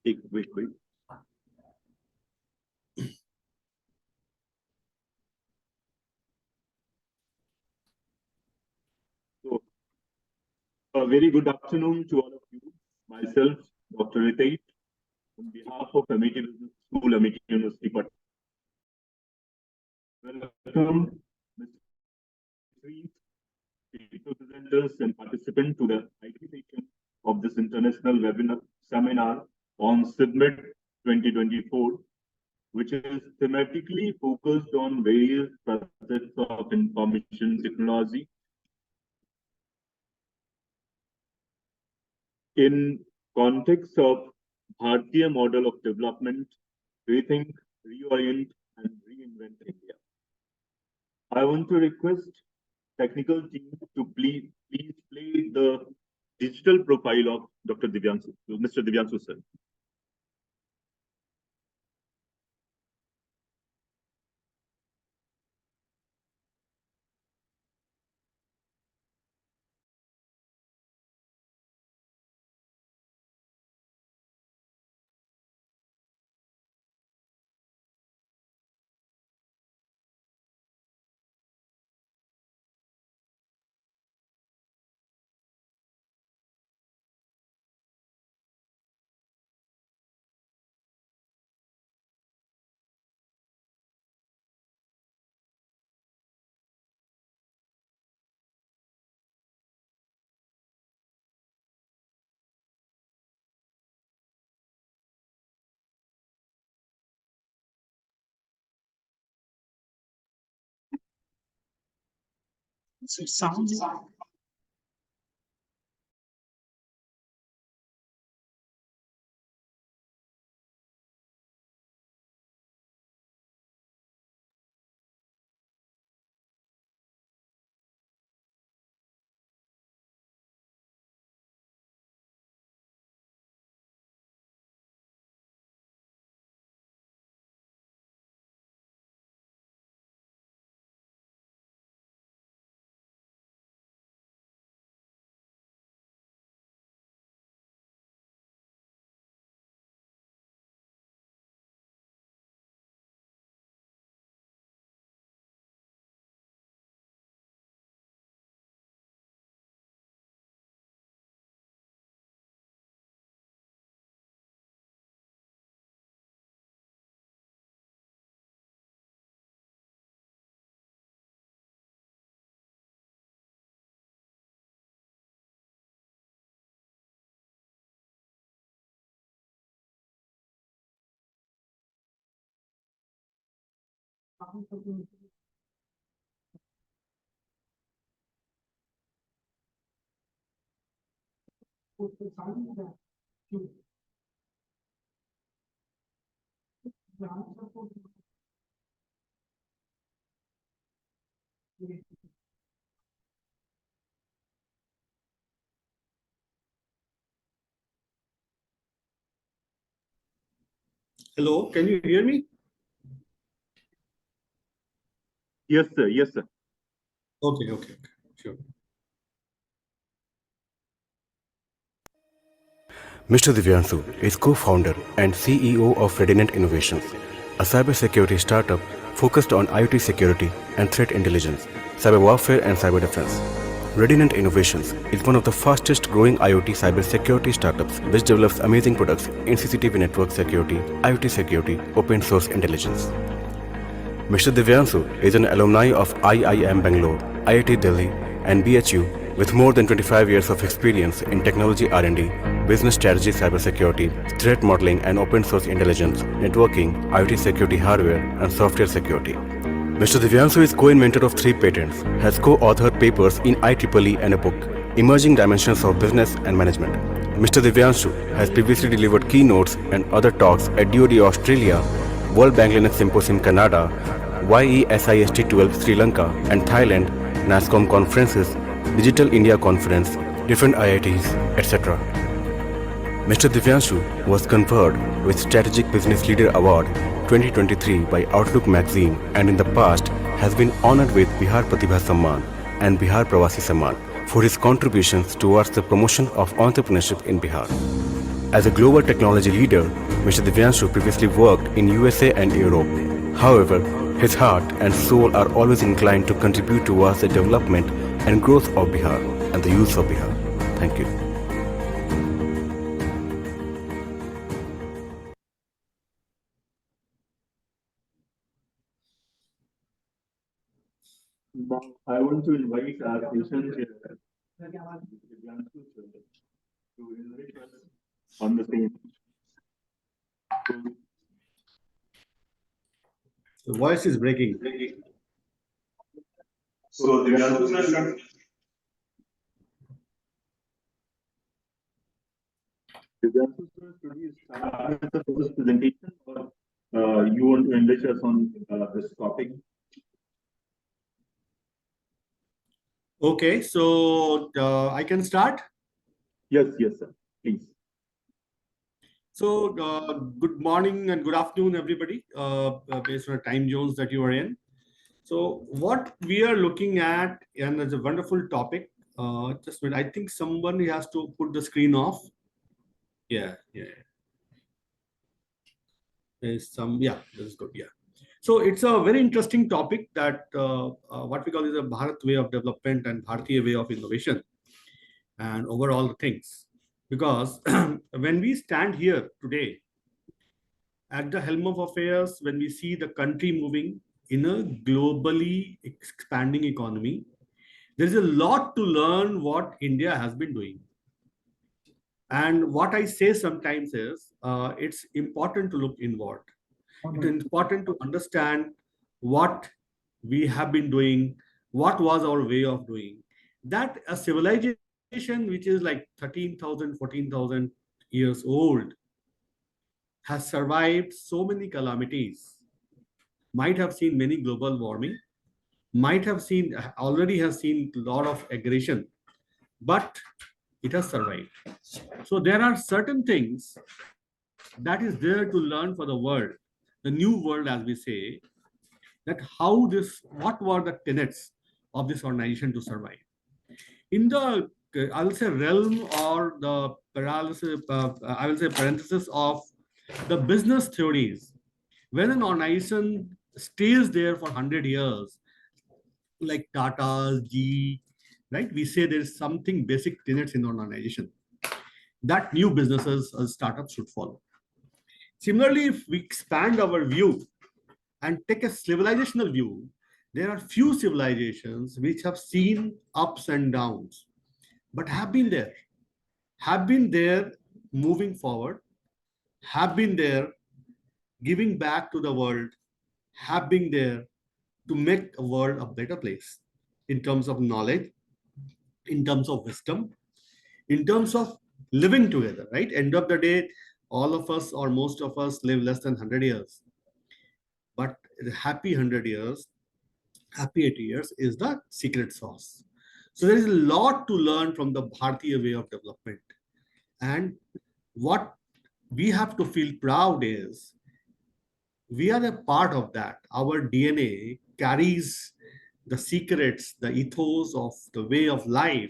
Wait. So, a very good afternoon to all of you. Myself, Dr. Ritait, on behalf of Amity Business School, Amity University, welcome Mr. Presenters and participants to the IT session of this international webinar seminar on CIBMIT 2024, which is thematically focused on various facets of information technology in context of Bharatiya model of development, rethink, reorient, and reinvent India. I want to request technical team to please play the digital profile of Dr. Divyanshu, Mr. Divyanshu sir. So it sounds Hello, can you hear me? Yes, sir. Yes, sir. Okay, sure. Mr. Divyanshu is co-founder and CEO of Redinant Innovations, a cybersecurity startup focused on IoT security and threat intelligence, cyber warfare and cyber defense. Redinant Innovations is one of the fastest growing IoT cybersecurity startups which develops amazing products in CCTV network security, IoT security, open source intelligence. Mr. Divyanshu is an alumni of IIM Bangalore, IIT Delhi and BHU with more than 25 years of experience in technology R&D, business strategy, cybersecurity, threat modeling and open source intelligence, networking, IoT security hardware and software security. Mr. Divyanshu is co-inventor of 3 patents, has co-authored papers in IEEE and a book, Emerging Dimensions of Business and Management. Mr. Divyanshu has previously delivered keynotes and other talks at DoD Australia, World Bank Linux Symposium Canada, YESIST 12 Sri Lanka and Thailand, NASSCOM conferences, Digital India Conference, different IITs, etc. Mr. Divyanshu was conferred with Strategic Business Leader Award 2023 by Outlook magazine and in the past has been honored with Bihar Pratibha Samman and Bihar Pravasi Samman for his contributions towards the promotion of entrepreneurship in Bihar. As a global technology leader, Mr. Divyanshu previously worked in USA and Europe. However, his heart and soul are always inclined to contribute towards the development and growth of Bihar and the youth of Bihar. Thank you. Now, I want to invite our patient here, Divyanshu sir, to enrich us on the same. The voice is breaking. So, Divyanshu sir, should we start with the first presentation, or you want to enrich us on this topic? Okay, so I can start. Yes, sir. Please. So good morning and good afternoon, everybody, based on the time zones that you are in. So what we are looking at, and it's a wonderful topic. Just wait, I think someone has to put the screen off. Yeah. There's some, yeah, this is good. Yeah. So it's a very interesting topic that what we call is a Bharat way of development and Bharatiya way of innovation and overall the things. Because when we stand here today at the helm of affairs, when we see the country moving in a globally expanding economy, there is a lot to learn what India has been doing. And what I say sometimes is, it's important to look inward. It's important to understand what we have been doing, what was our way of doing. That a civilization which is like 13,000, 14,000 years old has survived so many calamities, might have seen many global warming, might have seen, already has seen a lot of aggression, but it has survived. So there are certain things that is there to learn for the world, the new world, as we say, that how this, what were the tenets of this organization to survive. In the, I will say, realm or the paralysis, I will say parenthesis of the business theories, when an organization stays there for 100 years, like Tata's, G, right? We say there is something basic tenets in the organization that new businesses or startups should follow. Similarly, if we expand our view and take a civilizational view, there are few civilizations which have seen ups and downs, but have been there moving forward, have been there giving back to the world, have been there to make a world a better place in terms of knowledge, in terms of wisdom, in terms of living together, right? End of the day, all of us or most of us live less than 100 years. But the happy 100 years, happy 80 years is the secret sauce. So there is a lot to learn from the Bharatiya way of development. And what we have to feel proud is we are a part of that. Our DNA carries the secrets, the ethos of the way of life,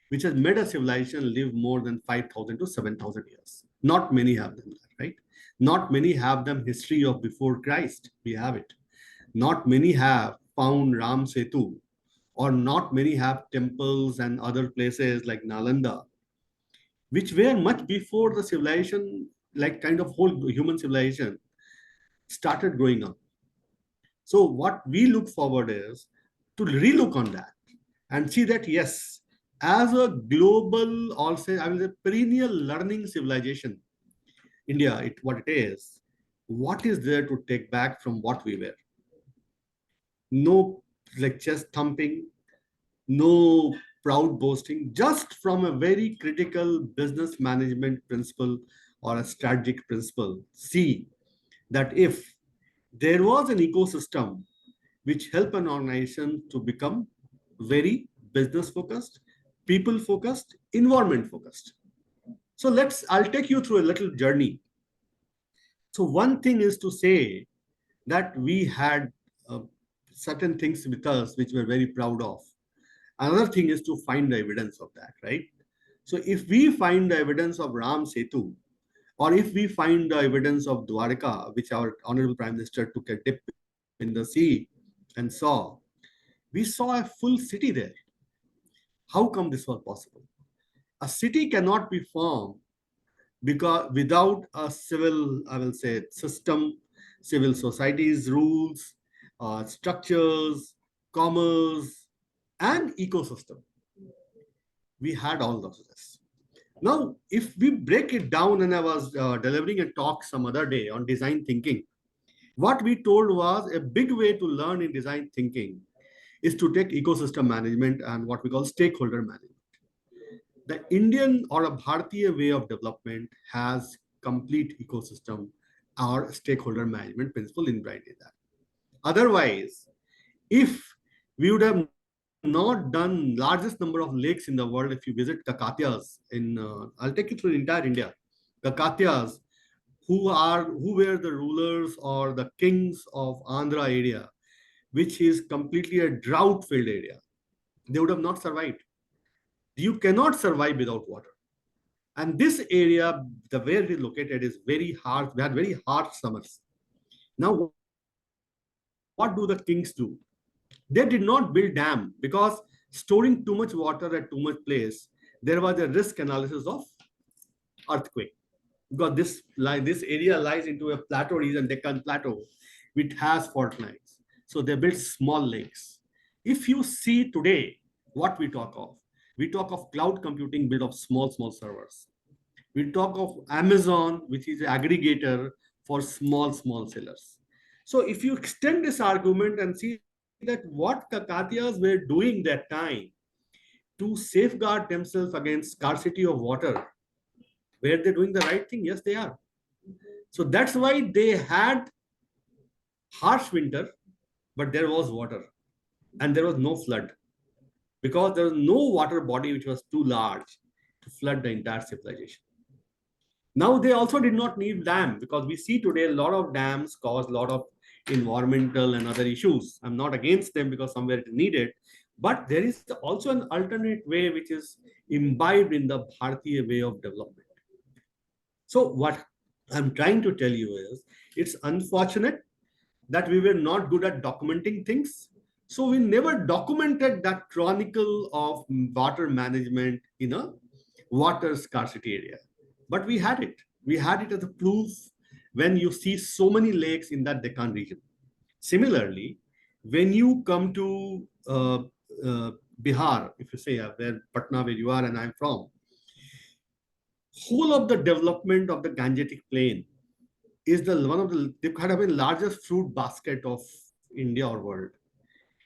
which has made a civilization live more than 5,000 to 7,000 years. Not many have them, right? Not many have them history of before Christ. We have it. Not many have found Ram Setu, or not many have temples and other places like Nalanda, which were much before the civilization, like kind of whole human civilization started growing up. So what we look forward is to relook on that and see that, yes, as a global, also, I will say, perennial learning civilization, India, what it is, what is there to take back from what we were? No like chest thumping, no proud boasting, just from a very critical business management principle or a strategic principle. See that if there was an ecosystem which help an organization to become very business focused, people focused, environment focused. So I'll take you through a little journey. So one thing is to say that we had certain things with us which we're very proud of. Another thing is to find the evidence of that, right? So if we find the evidence of Ram Setu, Or if we find the evidence of Dwarka, which our Honorable Prime Minister took a dip in the sea and saw, we saw a full city there. How come this was possible? A city cannot be formed because without a civil, I will say, system, civil societies, rules, structures, commerce, and ecosystem. We had all of this. Now, if we break it down, and I was delivering a talk some other day on design thinking, what we told was a big way to learn in design thinking is to take ecosystem management and what we call stakeholder management. The Indian or a Bharatiya way of development has complete ecosystem or stakeholder management principle inbred in that. Otherwise, if we would have not done largest number of lakes in the world, if you visit Kakatiyas in, I'll take you through entire India, Kakatiyas, who were the rulers or the kings of Andhra area, which is completely a drought-filled area, they would have not survived. You cannot survive without water. And this area, the where it is located, is very harsh. We had very harsh summers. Now, what do the kings do? They did not build dam because storing too much water at too much place, there was a risk analysis of earthquake. Because this area lies into a plateau region, Deccan Plateau, which has fault lines. So they built small lakes. If you see today what we talk of cloud computing built of small servers. We talk of Amazon, which is an aggregator for small sellers. So if you extend this argument and see that what Kakatiyas were doing that time to safeguard themselves against scarcity of water, were they doing the right thing? Yes, they are. So that's why they had harsh winter, but there was water and there was no flood because there was no water body which was too large to flood the entire civilization. Now they also did not need dam because we see today a lot of dams cause a lot of environmental and other issues. I'm not against them because somewhere it is needed, but there is also an alternate way which is imbibed in the Bharatiya way of development. So what I'm trying to tell you is, it's unfortunate that we were not good at documenting things. So we never documented that chronicle of water management in a water scarcity area. But we had it. We had it as a proof when you see so many lakes in that Deccan region. Similarly, when you come to Bihar, if you say where Patna, where you are and I'm from, whole of the development of the Gangetic Plain is they kind of been largest fruit basket of India or world.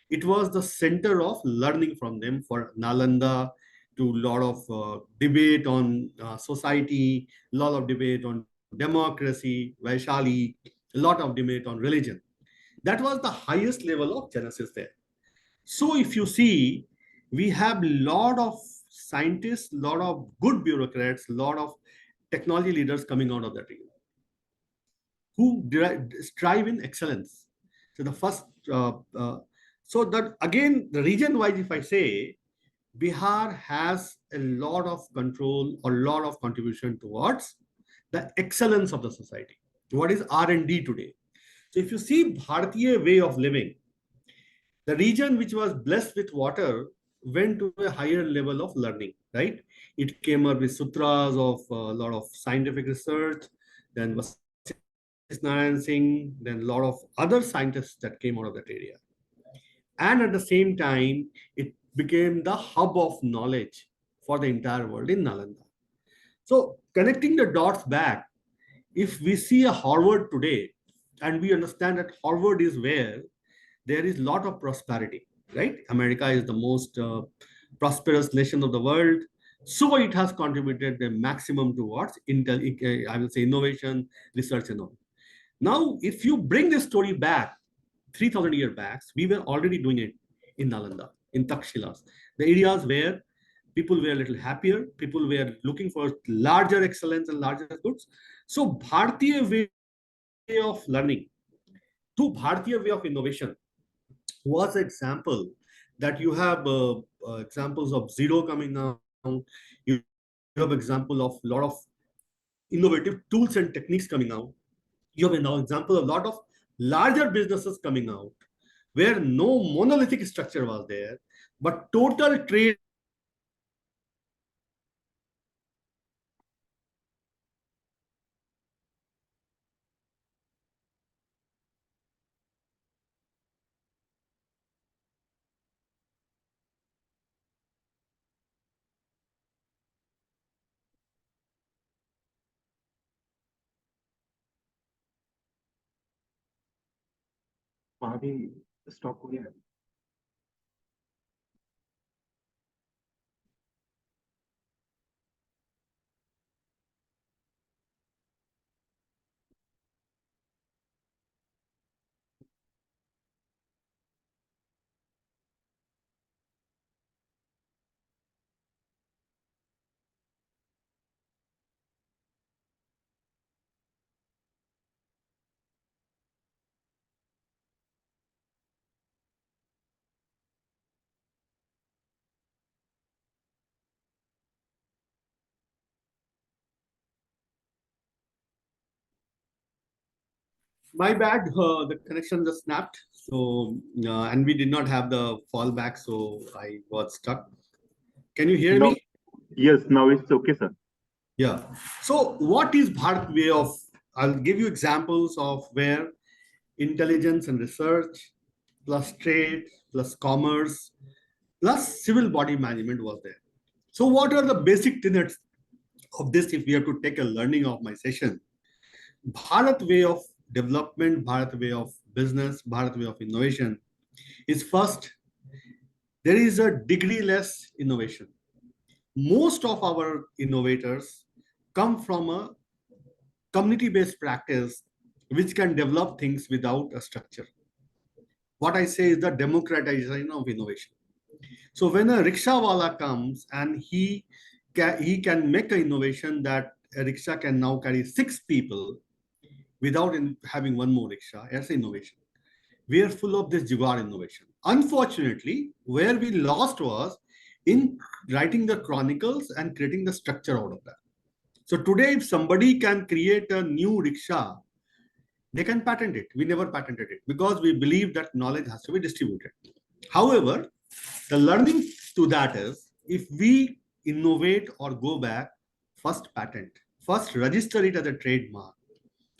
It was the center of learning from them for Nalanda, to a lot of debate on society, a lot of debate on democracy, Vaishali, a lot of debate on religion. That was the highest level of genesis there. So if you see, we have a lot of scientists, a lot of good bureaucrats, a lot of technology leaders coming out of that region who strive in excellence. So the first, so that again, the region-wise, if I say, Bihar has a lot of control or a lot of contribution towards the excellence of the society. What is R&D today? So if you see Bharatiya way of living, the region which was blessed with water went to a higher level of learning, right? It came up with sutras of a lot of scientific research, then Narayan Singh, then a lot of other scientists that came out of that area. And at the same time, it became the hub of knowledge for the entire world in Nalanda. So connecting the dots back, if we see a Harvard today, and we understand that Harvard is where there is a lot of prosperity, right? America is the most prosperous nation of the world. So it has contributed the maximum towards I will say innovation, research and all. Now, if you bring this story back, 3,000 years back, we were already doing it in Nalanda, in Takshilas, the areas where people were a little happier, people were looking for larger excellence and larger goods. So Bharatiya way of learning to Bharatiya way of innovation was an example that you have examples of zero coming down. You have example of a lot of innovative tools and techniques coming out. You have now example of a lot of larger businesses coming out where no monolithic structure was there, but total trade. Stop हो गया My bad, the connection just snapped. So, and we did not have the fallback, so I got stuck. Can you hear me? Yes, now it's okay, sir. Yeah. So, what is Bharat way of? I'll give you examples of where intelligence and research, plus trade, plus commerce, plus civil body management was there. So, what are the basic tenets of this? If we have to take a learning of my session, Bharat way of development, Bharat way of business, Bharat way of innovation is first, there is a degree-less innovation. Most of our innovators come from a community-based practice which can develop things without a structure. What I say is the democratization of innovation. So when a rickshawala comes and he can make an innovation that a rickshaw can now carry 6 people without having one more rickshaw, that's innovation. We are full of this jugaad innovation. Unfortunately, where we lost was in writing the chronicles and creating the structure out of that. So today, if somebody can create a new rickshaw, they can patent it. We never patented it because we believe that knowledge has to be distributed. However, the learning to that is if we innovate or go back, first patent, first register it as a trademark,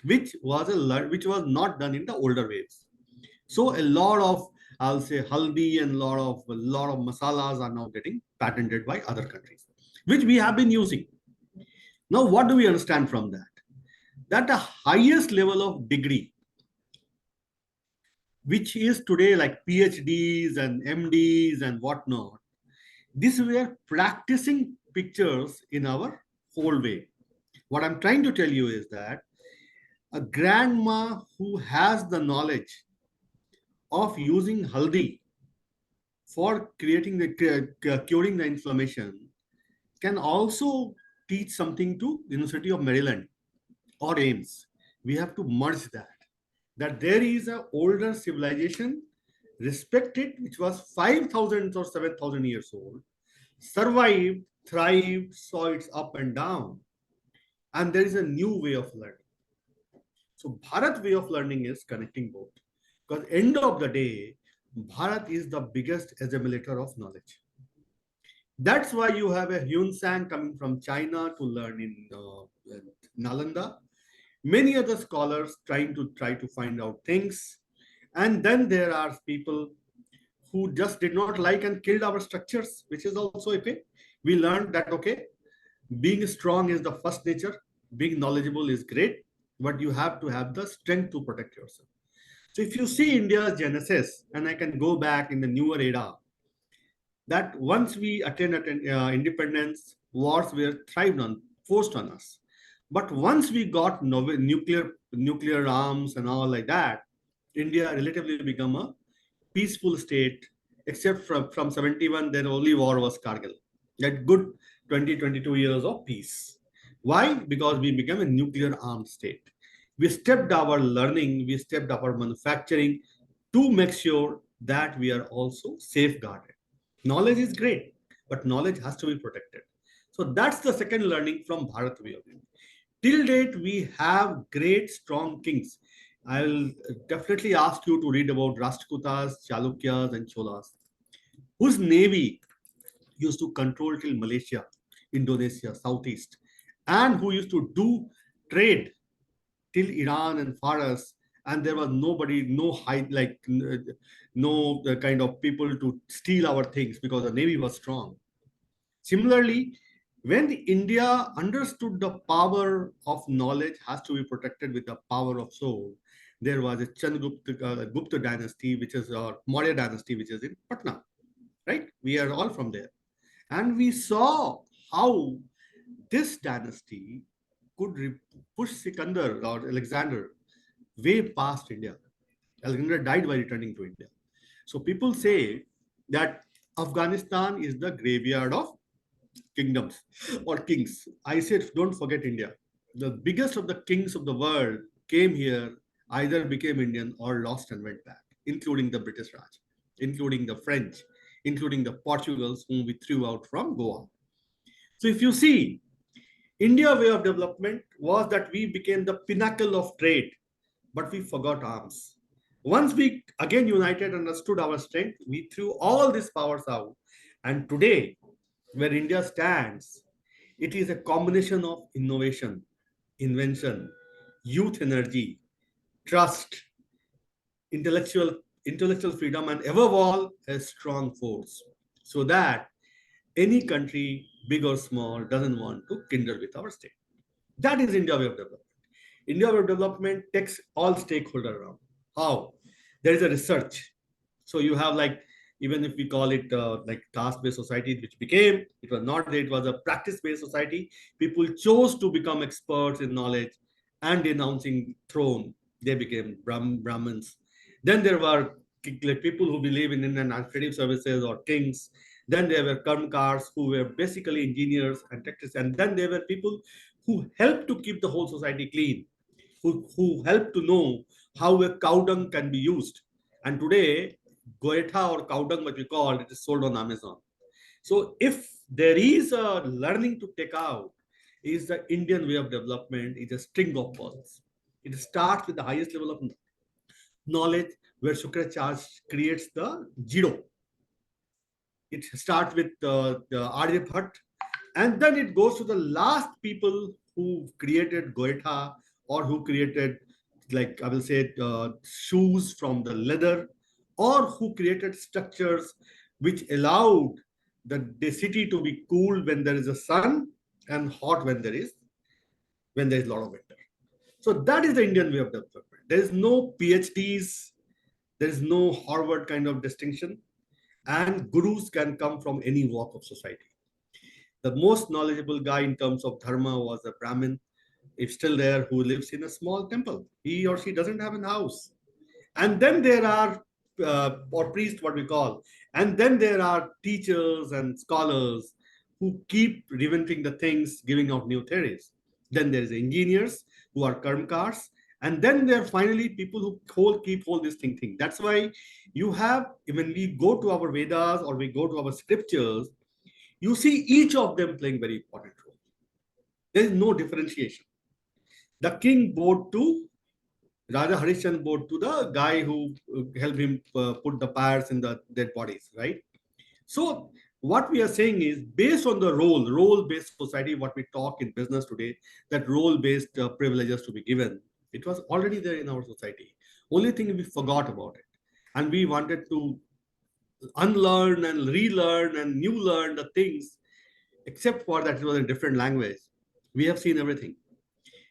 which was not done in the older ways. So a lot of, I'll say, haldi and a lot of masalas are now getting patented by other countries, which we have been using. Now, what do we understand from that? That the highest level of degree, which is today like PhDs and MDs and whatnot, this we are practicing pictures in our whole way. What I'm trying to tell you is that a grandma who has the knowledge of using haldi for curing the inflammation can also teach something to University of Maryland or Ames. We have to merge that there is an older civilization respected, which was 5,000 or 7,000 years old, survived, thrived, saw its up and down, and there is a new way of learning. So Bharat way of learning is connecting both, because end of the day, Bharat is the biggest assimilator of knowledge. That's why you have a Hyun Sang coming from China to learn in Nalanda. Many other scholars trying to find out things. And then there are people who just did not like and killed our structures, which is also okay. We learned that, okay, being strong is the first nature. Being knowledgeable is great, but you have to have the strength to protect yourself. So if you see India's genesis, and I can go back in the newer era, that once we attained independence, wars were forced on us. But once we got nuclear arms and all like that, India relatively become a peaceful state, except from 71, then only war was Kargil. That good 22 years of peace. Why? Because we became a nuclear armed state. We stepped our learning, we stepped our manufacturing to make sure that we are also safeguarded. Knowledge is great, but knowledge has to be protected. So that's the second learning from Bharat way of living. till date, we have great, strong kings. I'll definitely ask you to read about Rashtrakutas, Chalukyas, and Cholas, whose navy used to control till Malaysia, Indonesia, Southeast, and who used to do trade till Iran and Faras, and there was nobody, no hide, like no kind of people to steal our things because the navy was strong. Similarly, when India understood the power of knowledge has to be protected with the power of soul, there was a Gupta dynasty, which is our Maurya dynasty, which is in Patna, right? We are all from there. And we saw how this dynasty could push Sikandar or Alexander way past India. Alexander died by returning to India. So people say that Afghanistan is the graveyard of kingdoms or kings. I said, don't forget India. The biggest of the kings of the world came here, either became Indian or lost and went back, including the British Raj, including the French, including the Portugals, whom we threw out from Goa. So if you see, India way of development was that we became the pinnacle of trade, but we forgot arms. Once we again united and understood our strength, we threw all these powers out. And today, where India stands, it is a combination of innovation, invention, youth energy, trust, intellectual freedom, and above all, a strong force. So that any country, big or small, doesn't want to kindle with our state. That is India way of development. India way of development takes all stakeholders around. How? There is a research. So you have like, even if we call it like task-based society, which became, it was not that, it was a practice-based society. People chose to become experts in knowledge and denouncing throne. They became Brahmins. Then there were like people who believe in administrative services or kings. Then there were karmkars who were basically engineers and technicians. And then there were people who helped to keep the whole society clean, who helped to know how a cow dung can be used. And today, goetha or cow dung, what we call it, is sold on Amazon. So if there is a learning to take out, is the Indian way of development is a string of pearls. It starts with the highest level of knowledge, where Shukracharya creates the Jiro. It starts with the Aryabhat, and then it goes to the last people who created goetha, or who created, like I will say, shoes from the leather, or who created structures which allowed the city to be cool when there is a sun and hot when there is a lot of winter. So that is the Indian way of development. There is no PhDs, there is no Harvard kind of distinction, and gurus can come from any walk of society. The most knowledgeable guy in terms of dharma was a Brahmin, if still there, who lives in a small temple. He or she doesn't have a house. And then there are, or priest, what we call, and then there are teachers and scholars who keep reinventing the things, giving out new theories. Then there is engineers who are karmkars, and then there are finally people who keep this thing. That's why you have, when we go to our Vedas or we go to our scriptures, you see each of them playing very important role. There is no differentiation. The king bowed to Raja Harishchandra, bowed to the guy who helped him put the pyres in the dead bodies, right? So what we are saying is, based on the role-based society, what we talk in business today, that role-based privileges to be given, it was already there in our society. Only thing, we forgot about it. And we wanted to unlearn and relearn and new learn the things, except for that it was a different language. We have seen everything.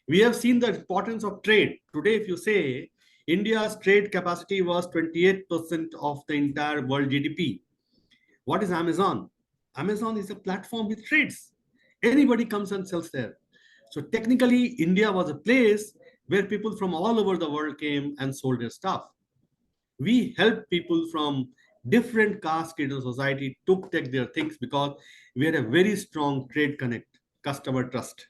We have seen the importance of trade. Today, if you say India's trade capacity was 28% of the entire world GDP. What is Amazon? Amazon is a platform with trades. Anybody comes and sells there. So technically, India was a place where people from all over the world came and sold their stuff. We helped people from different castes in the society to take their things because we had a very strong trade connect, customer trust.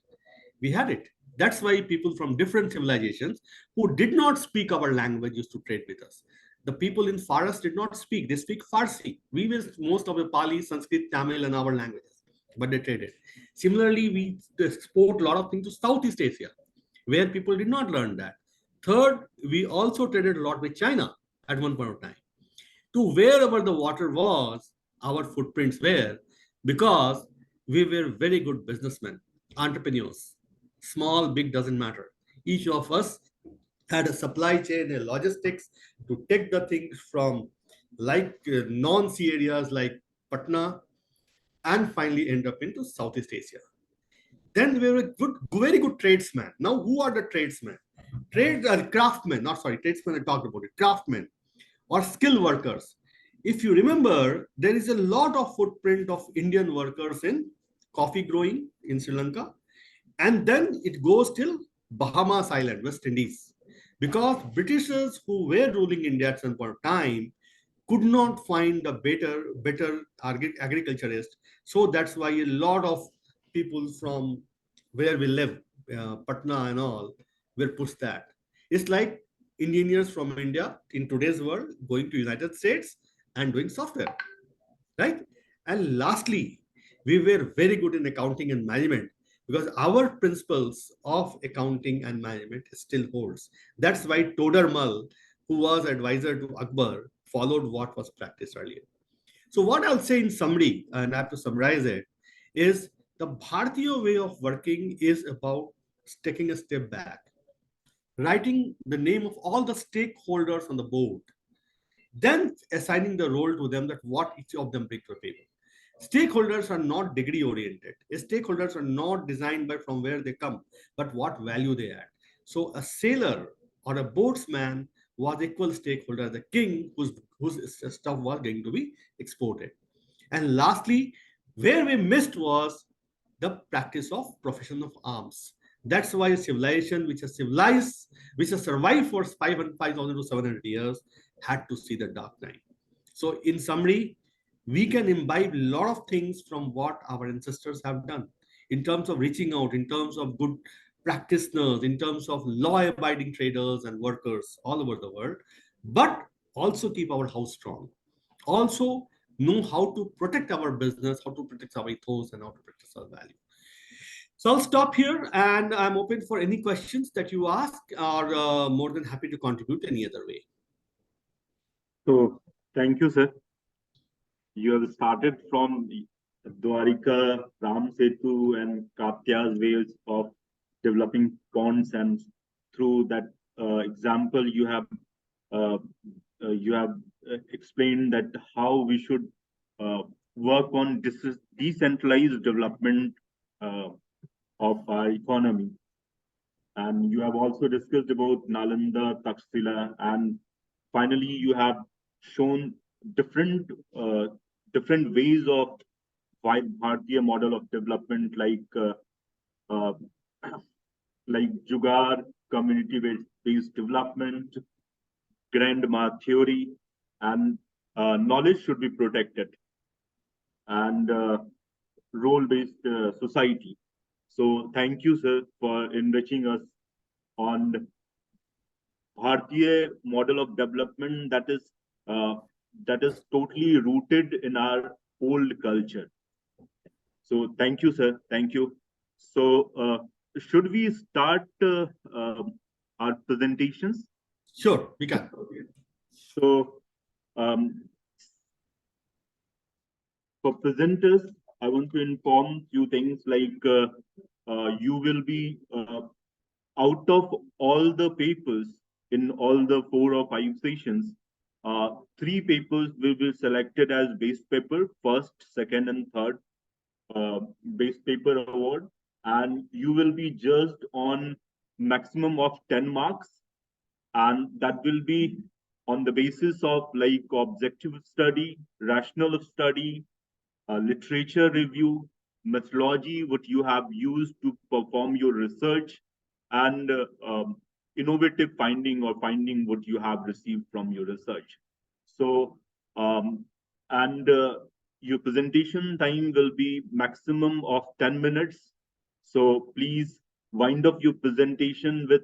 We had it. That's why people from different civilizations who did not speak our language used to trade with us. The people in Faras did not speak. They speak Farsi. We use most of the Pali, Sanskrit, Tamil, and our languages. but they traded. Similarly, we export a lot of things to Southeast Asia, where people did not learn that. Third, we also traded a lot with China at one point of time. To wherever the water was, our footprints were, because we were very good businessmen, entrepreneurs. Small, big, doesn't matter. Each of us had a supply chain, a logistics to take the things from like non-sea areas like Patna and finally end up into Southeast Asia. Then we were a good, very good tradesmen. Now, who are the tradesmen? Craftsmen, not sorry, tradesmen I talked about it, craftsmen or skilled workers. If you remember, there is a lot of footprint of Indian workers in coffee growing in Sri Lanka. And then it goes till Bahamas Island, West Indies. Because Britishers who were ruling India at some point of time could not find a better agriculturist. So that's why a lot of people from where we live, Patna and all, were pushed that. It's like engineers from India in today's world going to United States and doing software, right? And lastly, we were very good in accounting and management because our principles of accounting and management still holds. That's why Todarmal, who was advisor to Akbar, followed what was practiced earlier. So what I'll say in summary, and I have to summarize it, is the Bharatiya way of working is about taking a step back, writing the name of all the stakeholders on the board, then assigning the role to them that what each of them bring to the table. Stakeholders are not degree oriented. Stakeholders are not designed by from where they come, but what value they add. So a sailor or a boatsman was equal stakeholder, the king whose stuff was going to be exported. And lastly, where we missed was the practice of profession of arms. That's why a civilization which has civilized, which has survived for 5,000 to 700 years, had to see the dark night. So in summary, we can imbibe a lot of things from what our ancestors have done in terms of reaching out, in terms of good practitioners, in terms of law-abiding traders and workers all over the world, but also keep our house strong. Also know how to protect our business, how to protect our ethos, and how to protect our value. So I'll stop here and I'm open for any questions that you ask, or more than happy to contribute any other way. So thank you, sir. You have started from Dwarika, Ram Setu, and Katya's ways of developing ponds, and through that example, you have explained that how we should work on decentralized development of our economy. And you have also discussed about Nalanda, Takshila, and finally you have shown different ways of Bharatiya model of development, like Jugaad, community-based development, grandma theory, and knowledge should be protected, and role-based society. So thank you, sir, for enriching us on Bharatiya model of development that is totally rooted in our old culture. So thank you, sir. Thank you. So should we start our presentations? Sure, we can. So for presenters, I want to inform few things like you will be out of all the papers in all the 4 or 5 sessions, 3 papers will be selected as base paper, first, second, and third base paper award, and you will be judged on maximum of 10 marks, and that will be on the basis of like objective study, rational study, literature review, methodology, what you have used to perform your research, and innovative finding or finding what you have received from your research. So, and your presentation time will be maximum of 10 minutes. So please wind up your presentation with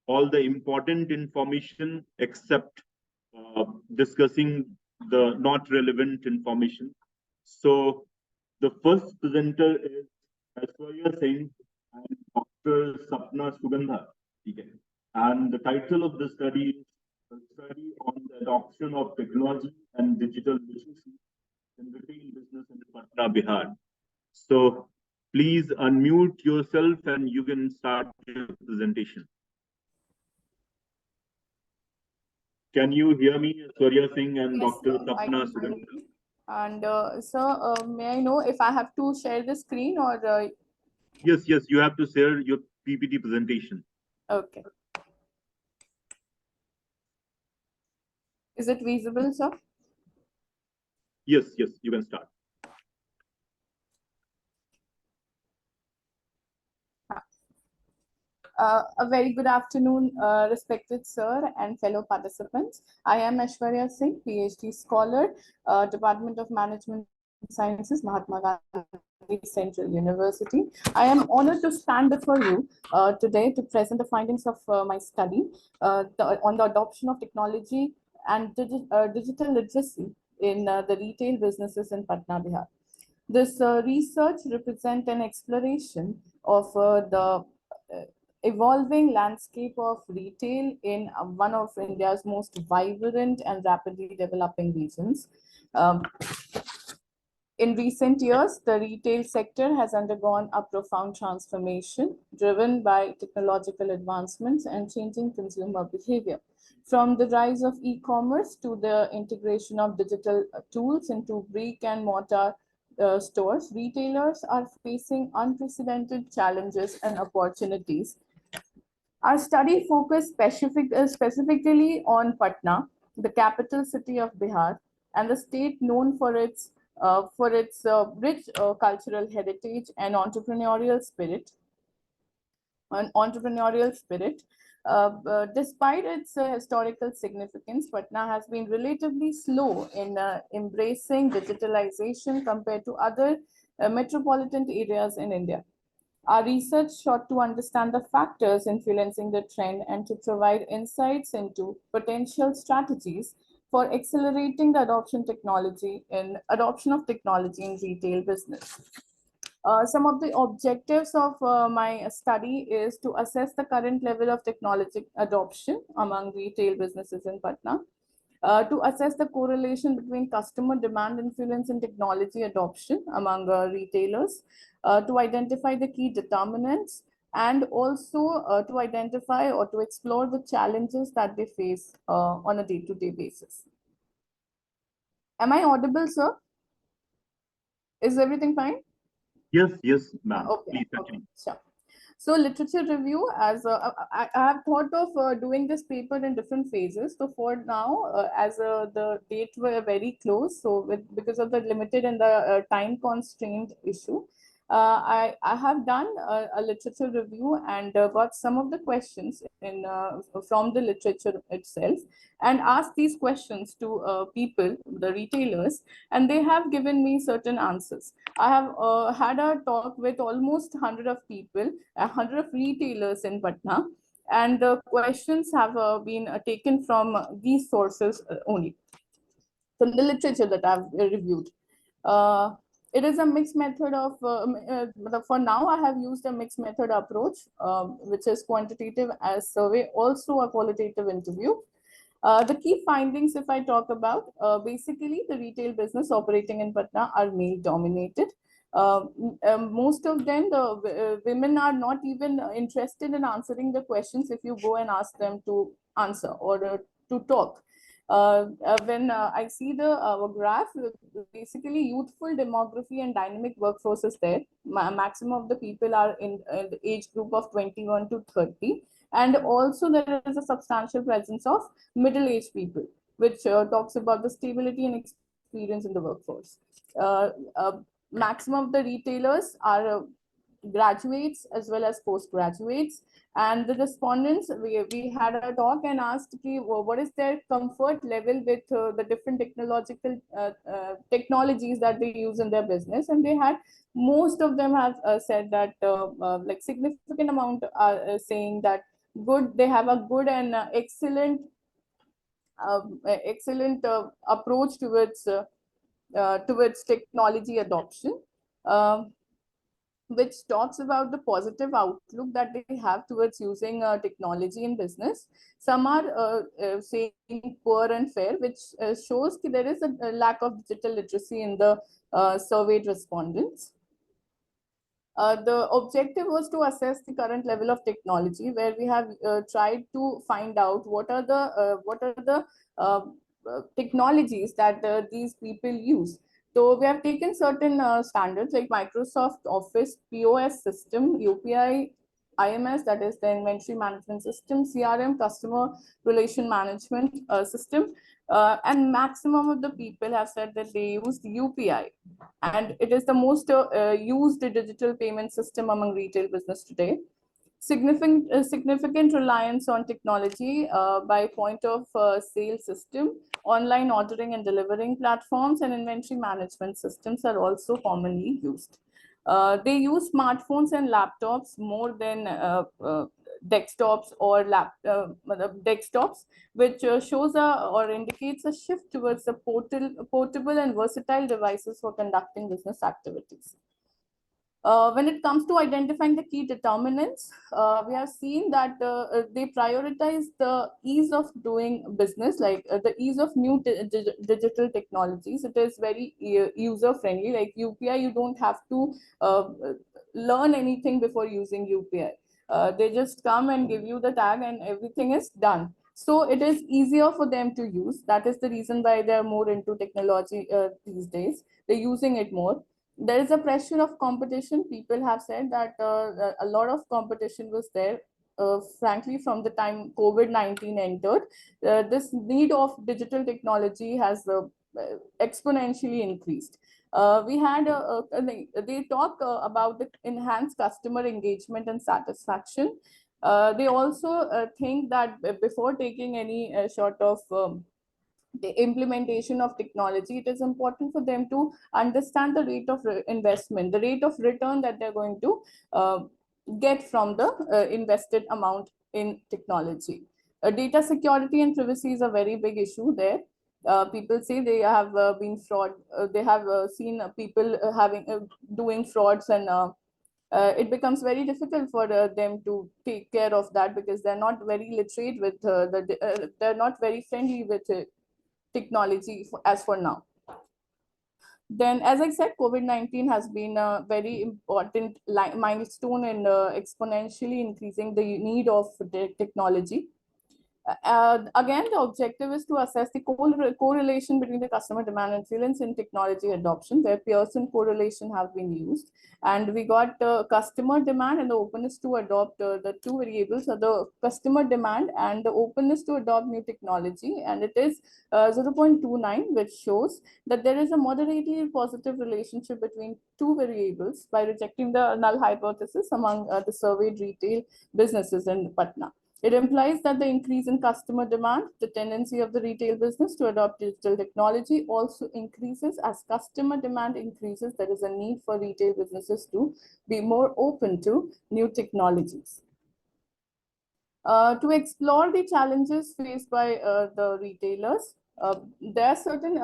all the important information except discussing the not relevant information. So The first presenter is Aishwarya Singh and Dr. Sapna Sugandha. Okay. And the title of the study is a study on the adoption of technology and digital literacy in retail business in Patna, Bihar. So please unmute yourself and you can start your presentation. Can you hear me, Aishwarya Singh and Yes, Dr. sir, I Sapna can hear Sugandha? you. And sir, may I know if I have to share the screen or Yes, you have to share your PPT presentation. okay. Is it visible, sir? Yes, you can start. A very good afternoon, respected sir and fellow participants. I am Aishwarya Singh, PhD scholar, Department of Management Sciences, Mahatma Gandhi Central University. I am honored to stand before you today to present the findings of my study on the adoption of technology and digital literacy in the retail businesses in Patna, Bihar. This research represents an exploration of the evolving landscape of retail in one of India's most vibrant and rapidly developing regions. Um, in recent years, the retail sector has undergone a profound transformation driven by technological advancements and changing consumer behavior. From the rise of e-commerce to the integration of digital tools into brick and mortar stores, retailers are facing unprecedented challenges and opportunities. Our study focused specifically on Patna, the capital city of Bihar, and the state known for its rich cultural heritage and entrepreneurial spirit. Despite its historical significance, Patna has been relatively slow in embracing digitalization compared to other metropolitan areas in India. Our research sought to understand the factors influencing the trend and to provide insights into potential strategies for accelerating the adoption of technology in retail business. Some of the objectives of my study is to assess the current level of technology adoption among retail businesses in Patna, to assess the correlation between customer demand influence and technology adoption among retailers, to identify the key determinants, and also to identify or to explore the challenges that they face on a day-to-day basis. Am I audible, sir? Is everything fine? Yes, ma'am. Okay, Please continue. sure. So literature review, as I have thought of doing this paper in different phases. So for now, as the date were very close, so because of the limited and the time constraint issue, I have done a literature review and got some of the questions from the literature itself and asked these questions to people, the retailers, and they have given me certain answers. I have had a talk with almost 100 of people, 100 of retailers in Patna, and the questions have been taken from these sources only, from the literature that I've reviewed. It is a mixed method of, for now I have used a mixed method approach, which is quantitative as survey, also a qualitative interview. The key findings, if I talk about, basically the retail business operating in Patna are male dominated. Most of them, the women are not even interested in answering the questions if you go and ask them to answer or to talk. When I see the graph, basically youthful demography and dynamic workforce is there. Maximum of the people are in the age group of 21 to 30. And also there is a substantial presence of middle-aged people, which talks about the stability and experience in the workforce. Maximum of the retailers are graduates as well as postgraduates, and the respondents, we had a talk and asked what is their comfort level with the different technologies that they use in their business, and they had, most of them have said that like significant amount are saying that good, they have a good and excellent approach towards technology adoption. which talks about the positive outlook that they have towards using technology in business. Some are saying poor and fair, which shows that there is a lack of digital literacy in the surveyed respondents. The objective was to assess the current level of technology, where we have tried to find out what are the technologies that these people use. So we have taken certain standards like Microsoft Office POS system, UPI, IMS, that is the inventory management system, CRM, customer relation management system, and maximum of the people have said that they used UPI, and it is the most used digital payment system among retail business today. Significant reliance on technology by point of sale system, online ordering and delivering platforms, and inventory management systems are also commonly used. They use smartphones and laptops more than desktops or desktops, which shows or indicates a shift towards the portable and versatile devices for conducting business activities. When it comes to identifying the key determinants, we have seen that they prioritize the ease of doing business, like the ease of new digital technologies. It is very user friendly. Like UPI, you don't have to learn anything before using UPI. They just come and give you the tag and everything is done. So it is easier for them to use. That is the reason why they're more into technology these days. They're using it more. There is a pressure of competition. People have said that a lot of competition was there. Frankly, from the time COVID-19 entered, this need of digital technology has exponentially increased. We had they talk about the enhanced customer engagement and satisfaction. They also think that before taking any sort of the implementation of technology, it is important for them to understand the rate of investment, the rate of return that they're going to get from the invested amount in technology. Data security and privacy is a very big issue there. People say they have been fraud. They have seen people doing frauds, and it becomes very difficult for them to take care of that because they're not very literate with they're not very friendly with technology as for now. Then, as I said, COVID-19 has been a very important milestone in exponentially increasing the need of technology. Again, the objective is to assess the correlation between the customer demand and influence in technology adoption, where Pearson correlation have been used. And we got customer demand and the openness to adopt the two variables are the customer demand and the openness to adopt new technology. And it is 0.29, which shows that there is a moderately positive relationship between two variables by rejecting the null hypothesis among the surveyed retail businesses in Patna. It implies that the increase in customer demand, the tendency of the retail business to adopt digital technology also increases. As customer demand increases, there is a need for retail businesses to be more open to new technologies. To explore the challenges faced by the retailers, there are certain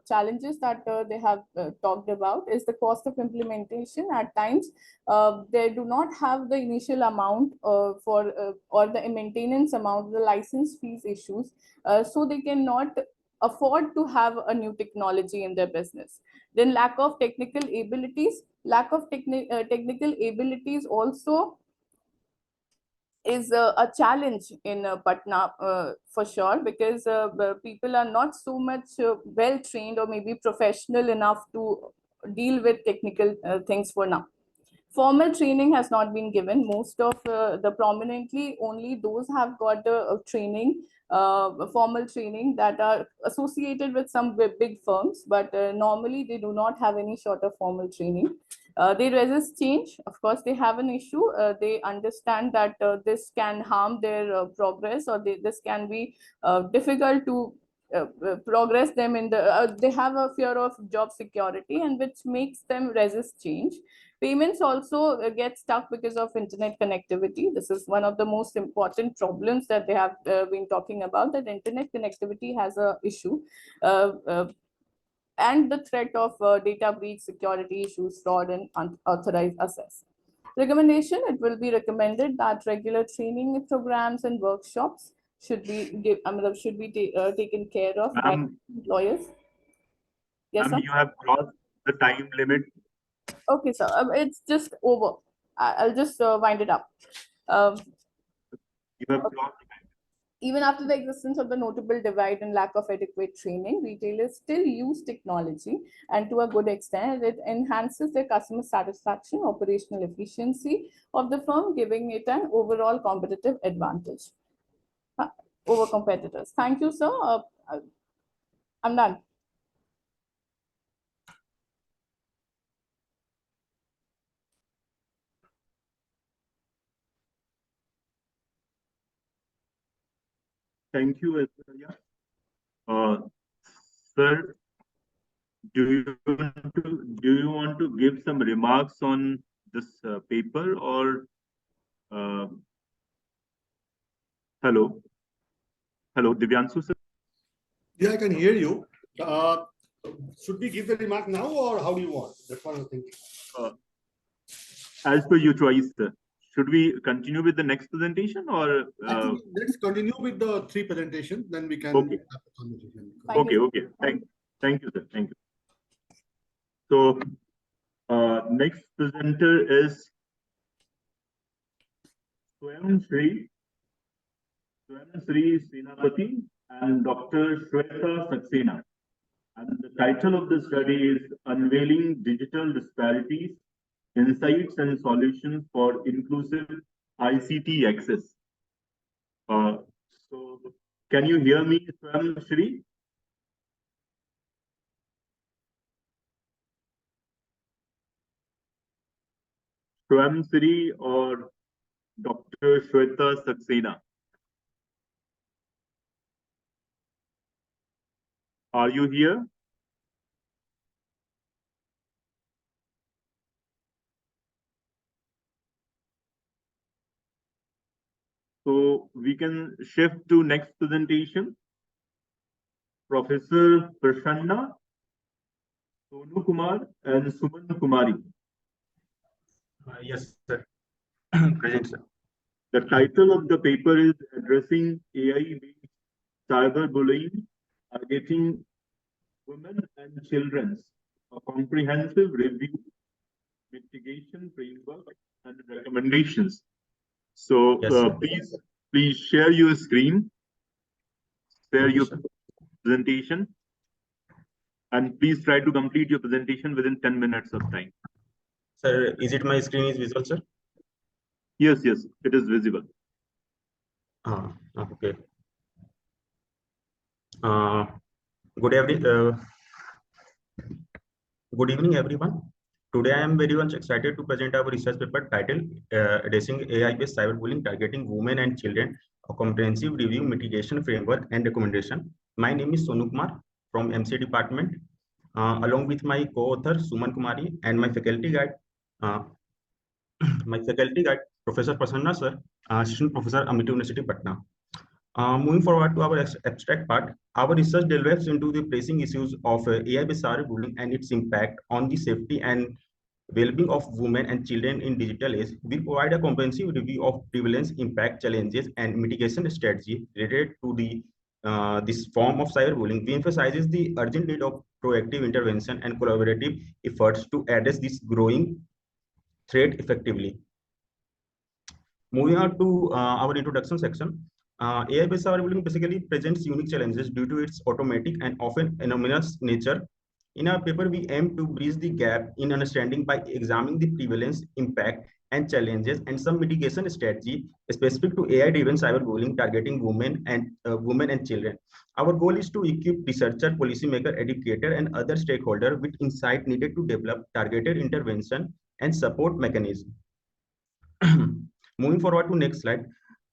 challenges that they have talked about. Is the cost of implementation. At times, they do not have the initial amount for or the maintenance amount, the license fees issues, so they cannot afford to have a new technology in their business. Then lack of technical abilities. Lack of technical abilities also is a challenge in Patna for sure, because people are not so much well trained or maybe professional enough to deal with technical things for now. Formal training has not been given. Most of the prominently only those have got the training, formal training that are associated with some big firms, but normally they do not have any sort of formal training. They resist change. Of course, they have an issue. They understand that this can harm their progress, or this can be difficult to progress them in the. They have a fear of job security, and which makes them resist change. Payments also get stuck because of internet connectivity. This is one of the most important problems that they have been talking about. That internet connectivity has a issue. and the threat of data breach, security issues, fraud, and unauthorized access. Recommendation: it will be recommended that regular training programs and workshops should be taken care of by employers. Yes, sir. You have crossed the time limit. Okay, sir. It's just over. I'll just wind it up. Um, You have crossed the time. Even after the existence of the notable divide and lack of adequate training, retailers still use technology, and to a good extent, it enhances their customer satisfaction, operational efficiency of the firm, giving it an overall competitive advantage over competitors. Thank you, sir. I'm done. Thank you, Aishwarya. Sir, do you want to give some remarks on this paper, or hello, Divyanshu sir? Yeah, I can hear you. Should we give the remark now, or how do you want? That's what I'm thinking. As per your choice, sir. Should we continue with the next presentation, or I think let's continue with the 3 presentations, then we can Okay. have a conversation. Okay. Thank you, sir. Thank you. So, next presenter is Swayam Sri Senapati and Dr. Shweta Saxena. And the title of the study is Unveiling Digital Disparities, Insights and Solutions for Inclusive ICT Access. So, can you hear me, Swayam Sri? Swayam Sri or Dr. Shweta Saxena? Are you here? So we can shift to next presentation. Professor Prasanna, Sonu Kumar, and Suman Kumari. Yes, sir. Present, sir. The title of the paper is Addressing AI-based Cyberbullying, Targeting Women and Children, a comprehensive review, mitigation framework, and recommendations. So Yes, please share your screen, share your sir. presentation, and please try to complete your presentation within 10 minutes of time. Sir, is it my screen is visible, sir? Yes, it is visible. Okay. Good evening, everyone. Today, I am very much excited to present our research paper titled Addressing AI-based Cyberbullying, Targeting Women and Children, a Comprehensive Review, Mitigation Framework, and Recommendation. My name is Sonu Kumar from MC Department, along with my co-author Suman Kumari and my faculty guide, Professor Prasanna sir, Assistant Professor, Amity University, Patna. Moving forward to our abstract part, our research delves into the pressing issues of AI-based cyberbullying and its impact on the safety and well-being of women and children in digital age. We provide a comprehensive review of prevalence, impact, challenges, and mitigation strategy related to this form of cyberbullying. We emphasize the urgent need of proactive intervention and collaborative efforts to address this growing threat effectively. Moving on to our introduction section. AI-based cyberbullying basically presents unique challenges due to its automatic and often anonymous nature. In our paper, we aim to bridge the gap in understanding by examining the prevalence, impact, and challenges, and some mitigation strategy specific to AI-driven cyberbullying targeting women and children. Our goal is to equip researcher, policymaker, educator, and other stakeholders with insight needed to develop targeted intervention and support mechanism. Moving forward to next slide.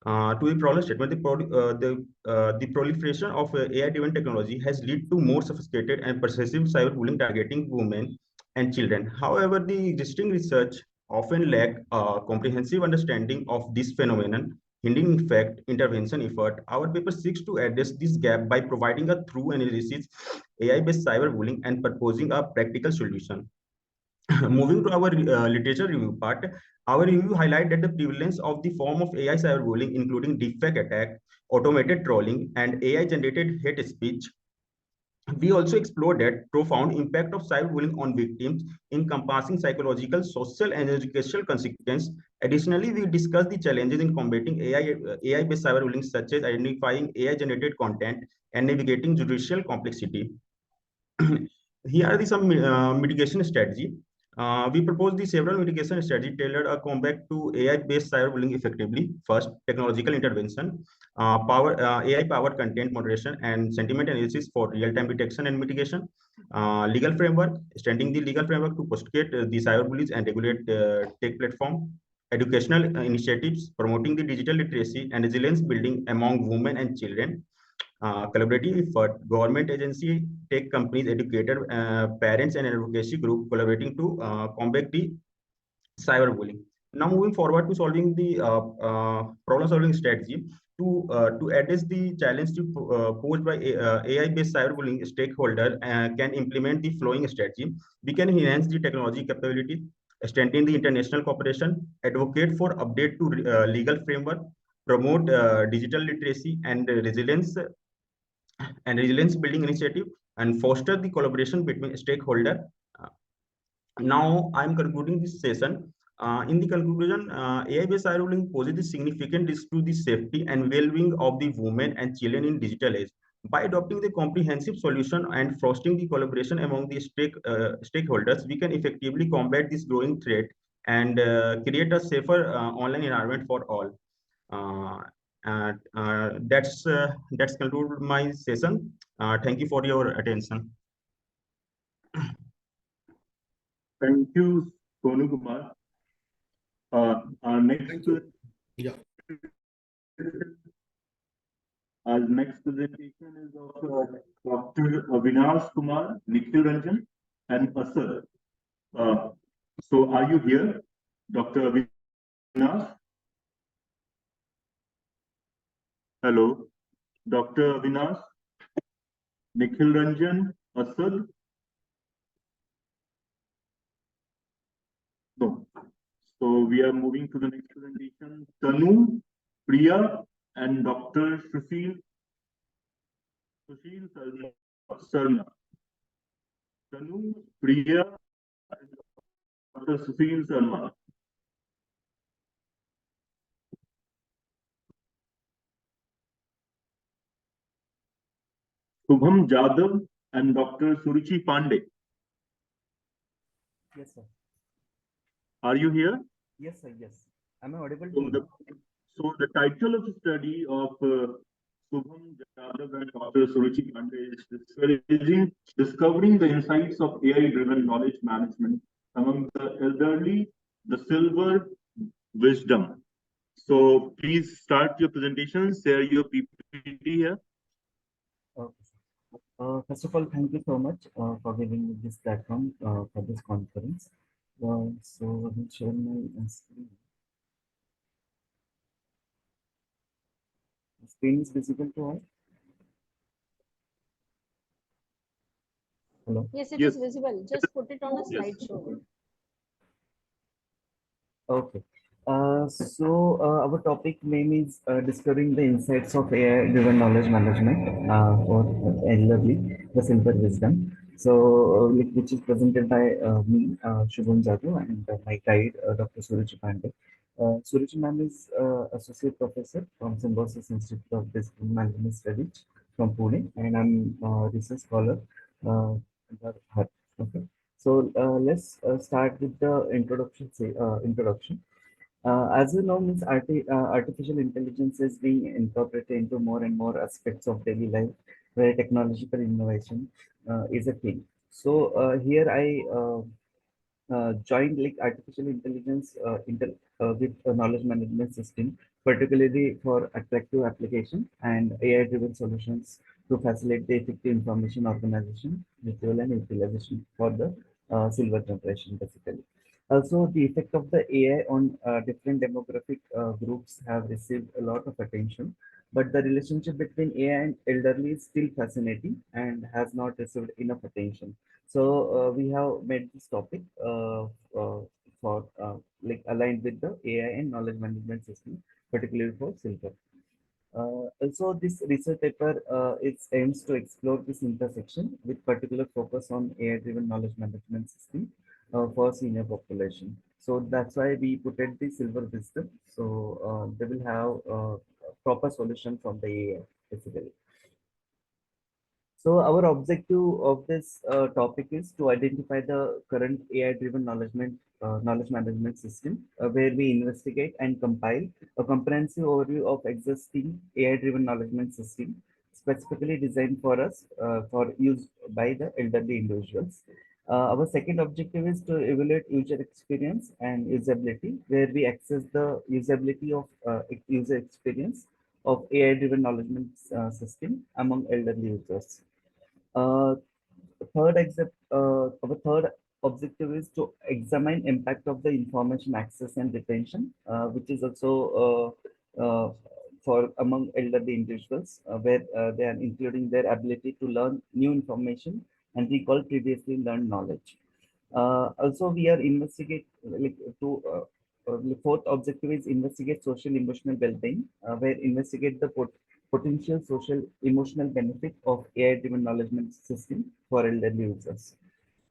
To the problem statement, the proliferation of AI-driven technology has led to more sophisticated and pervasive cyberbullying targeting women and children. However, the existing research often lack a comprehensive understanding of this phenomenon. hindering effect intervention effort. Our paper seeks to address this gap by providing a thorough analysis, AI-based cyberbullying, and proposing a practical solution. Moving to our literature review part, our review highlight that the prevalence of the form of AI cyberbullying, including deepfake attack, automated trolling, and AI-generated hate speech. We also explored that profound impact of cyberbullying on victims, encompassing psychological, social, and educational consequences. Additionally, we discussed the challenges in combating AI-based cyberbullying, such as identifying AI-generated content and navigating judicial complexity. Here are some mitigation strategy. We propose the several mitigation strategy tailored a combat to AI-based cyberbullying effectively. First, technological intervention, AI-powered content moderation and sentiment analysis for real-time detection and mitigation. Legal framework, extending the legal framework to prosecute the cyberbullies and regulate tech platform. Educational initiatives, promoting the digital literacy and resilience building among women and children. Collaborative effort, government agency, tech companies, educators, parents, and advocacy group collaborating to combat the cyberbullying. Now moving forward to solving the problem-solving strategy to address the challenge posed by AI-based cyberbullying, stakeholder can implement the following strategy. We can enhance the technology capability, strengthen the international cooperation, advocate for update to legal framework, promote digital literacy and resilience building initiative, and foster the collaboration between stakeholders. Now I'm concluding this session. In the conclusion, AI-based cyberbullying poses a significant risk to the safety and well-being of the women and children in digital age. By adopting the comprehensive solution and fostering the collaboration among the stakeholders, we can effectively combat this growing threat and create a safer online environment for all. That's conclude my session. Thank you for your attention. Thank you, Sonu Kumar. Our next, Yeah. our next presentation is of Dr. Avinash Kumar, Nikhil Ranjan, and Asad. So, are you here, Dr. Avinash? Hello, Dr. Avinash, Nikhil Ranjan, Asad. No. So we are moving to the next presentation. Tanu, Priya, and Dr. Sushil Sarna. Tanu, Priya, and Dr. Sushil Sarma. Shubham Jadhav and Dr. Suruchi Pandey. Yes, sir. Are you here? Yes, sir. Yes. Am I audible to So you? so the title of the study of Shubham Jadhav and Dr. Suruchi Pandey is discovering the insights of AI-driven knowledge management among the elderly, the silver wisdom. So please start your presentation, share your PPT here. Okay, sir. First of all, thank you so much for giving me this platform for this conference. So let me share my screen. The screen is visible to all. Hello. Yes, it Yes. is visible. Just put it on a Yes. slideshow. Okay. Our topic name is discovering the insights of AI-driven knowledge management for elderly, the silver wisdom. So, which is presented by me, Shubham Jadhav, and my guide, Dr. Suruchi Pandey. Suruchi ma'am is associate professor from Symbiosis Institute of Discipline Management Studies from Pune, and I'm research scholar. Under her. Okay. So let's start with the introduction. Introduction. As you know, artificial intelligence is being incorporated into more and more aspects of daily life, where technological innovation is a thing. So here I joined like artificial intelligence with a knowledge management system, particularly for attractive application and AI-driven solutions to facilitate the effective information organization, retrieval and utilization for the silver generation, basically. Also, the effect of the AI on different demographic groups have received a lot of attention, but the relationship between AI and elderly is still fascinating and has not received enough attention. So we have made this topic for like aligned with the AI and knowledge management system, particularly for silver. Also, this research paper it aims to explore this intersection with particular focus on AI-driven knowledge management system for senior population. So that's why we put it the silver wisdom. So they will have a proper solution from the AI basically. So our objective of this topic is to identify the current AI-driven knowledge management system, where we investigate and compile a comprehensive overview of existing AI-driven knowledge management system, specifically designed for us for use by the elderly individuals. Our second objective is to evaluate user experience and usability, where we assess the usability of user experience of AI-driven knowledge management system among elderly users. Uh, our third objective is to examine impact of the information access and retention, which is also for among elderly individuals, where they are including their ability to learn new information and recall previously learned knowledge. Also, we are investigate like the fourth objective is investigate social emotional well-being, where investigate the potential social emotional benefit of AI-driven knowledge management system for elderly users.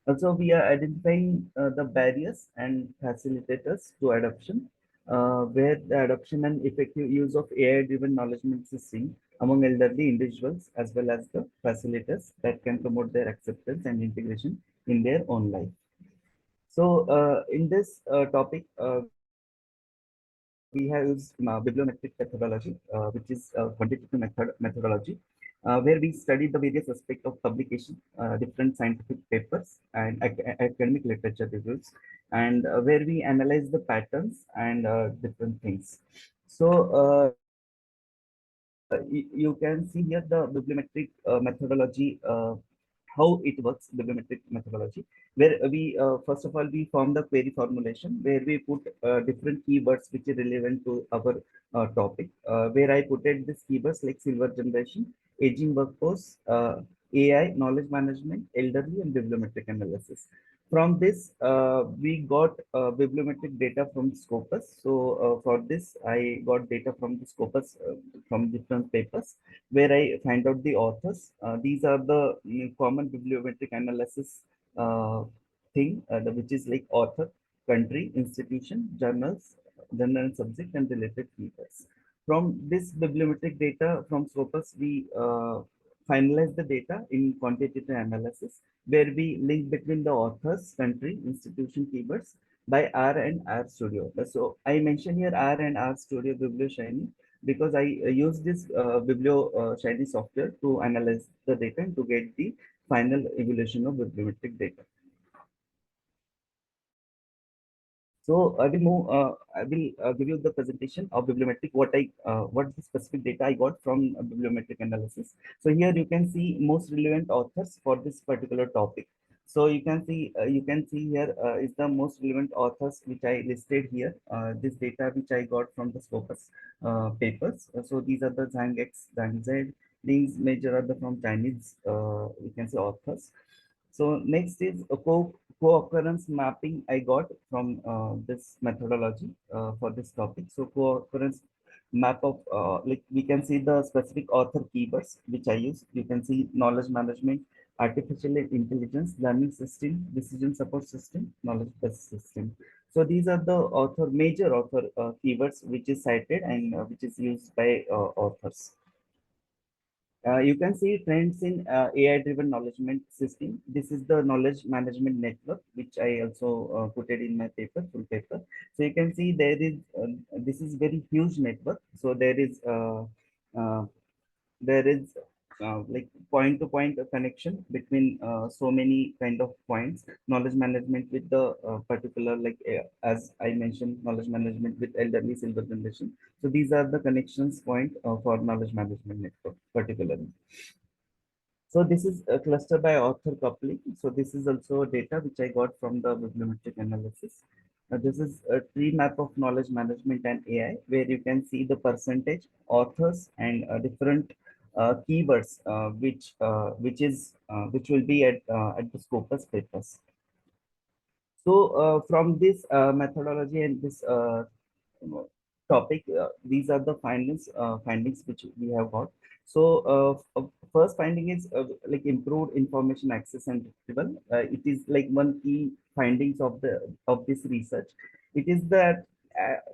Also, we are identifying the barriers and facilitators to adoption, where the adoption and effective use of AI-driven knowledge management system among elderly individuals, as well as the facilitators that can promote their acceptance and integration in their own life. So, in this topic, we have used bibliometric methodology, which is quantitative methodology, where we studied the various aspects of publication, different scientific papers, and academic literature reviews, and where we analyze the patterns and different things. So, you can see here the bibliometric methodology. How it works, bibliometric methodology, where we first of all we form the query formulation, where we put different keywords which are relevant to our topic, where I put it these keywords like silver generation, aging workforce, AI, knowledge management, elderly, and bibliometric analysis. From this, we got bibliometric data from Scopus. So for this, I got data from the Scopus from different papers, where I find out the authors. These are the common bibliometric analysis thing, which is like author, country, institution, journals, journal and subject, and related keywords. From this bibliometric data from Scopus, we finalize the data in quantitative analysis, where we link between the authors, country, institution keywords by R and R Studio. So I mentioned here R and R Studio BiblioShiny because I use this BiblioShiny software to analyze the data and to get the final evaluation of bibliometric data. So I will move. I will give you the presentation of bibliometric. What the specific data I got from bibliometric analysis. So here you can see most relevant authors for this particular topic. So you can see here is the most relevant authors which I listed here. This data which I got from the Scopus papers. So these are the Zhang X, Zhang Z. These major are the from Chinese. You can say authors. So next is a co-occurrence mapping I got from this methodology for this topic. So co-occurrence map of like we can see the specific author keywords which I use. You can see knowledge management, artificial intelligence, learning system, decision support system, knowledge based system. So these are the major author keywords which is cited and which is used by authors. You can see trends in AI-driven knowledge management system. This is the knowledge management network, which I also put it in my paper, full paper. So you can see there is, this is very huge network. So uh, there is like point-to-point connection between so many kind of points. Knowledge management with the particular, like as I mentioned, knowledge management with elderly silver generation. So these are the connections point for knowledge management network particularly. So this is a cluster by author coupling. So this is also data which I got from the bibliometric analysis. This is a tree map of knowledge management and AI, where you can see the percentage, authors, and different keywords, which will be at the Scopus papers. So from this methodology and this topic, these are the findings which we have got. So first finding is like improved information access and retrieval. It is like one key findings of this research. It is that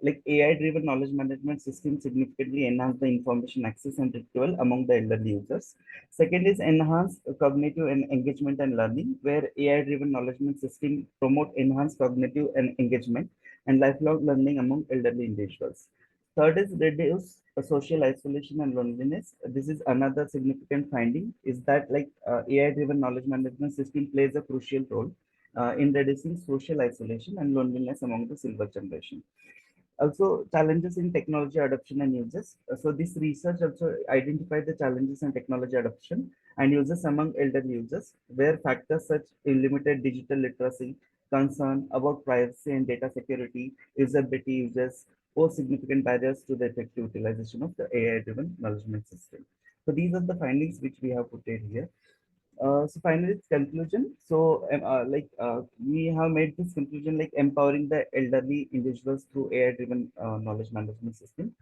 like AI driven knowledge management system significantly enhance the information access and retrieval among the elderly users. Second is enhanced cognitive and engagement and learning, where AI driven knowledge management system promote enhanced cognitive and engagement and lifelong learning among elderly individuals. Third is reduce social isolation and loneliness. This is another significant finding, is that like AI-driven knowledge management system plays a crucial role in reducing social isolation and loneliness among the silver generation. Also, challenges in technology adoption and uses. So this research also identified the challenges in technology adoption and uses among elderly users, where factors such as limited digital literacy, concern about privacy and data security, usability users pose significant barriers to the effective utilization of the AI-driven management system. So these are the findings which we have put in here. So finally, its conclusion. So we have made this conclusion like empowering the elderly individuals through AI-driven knowledge management system,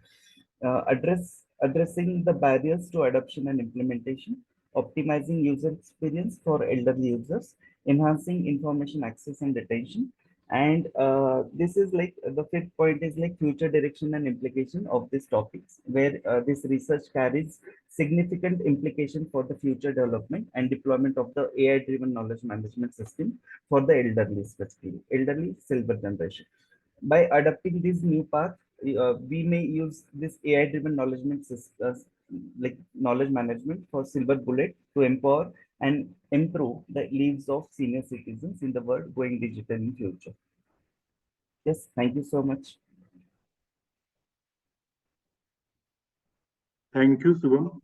addressing the barriers to adoption and implementation, optimizing user experience for elderly users, enhancing information access and retention. And this is like the fifth point is like future direction and implication of these topics, where this research carries significant implication for the future development and deployment of the AI-driven knowledge management system for the elderly, specifically elderly silver generation. By adopting this new path, we may use this AI-driven knowledge like knowledge management for silver bullet to empower and improve the lives of senior citizens in the world going digital in future. Yes, thank you so much. Thank you, Subham.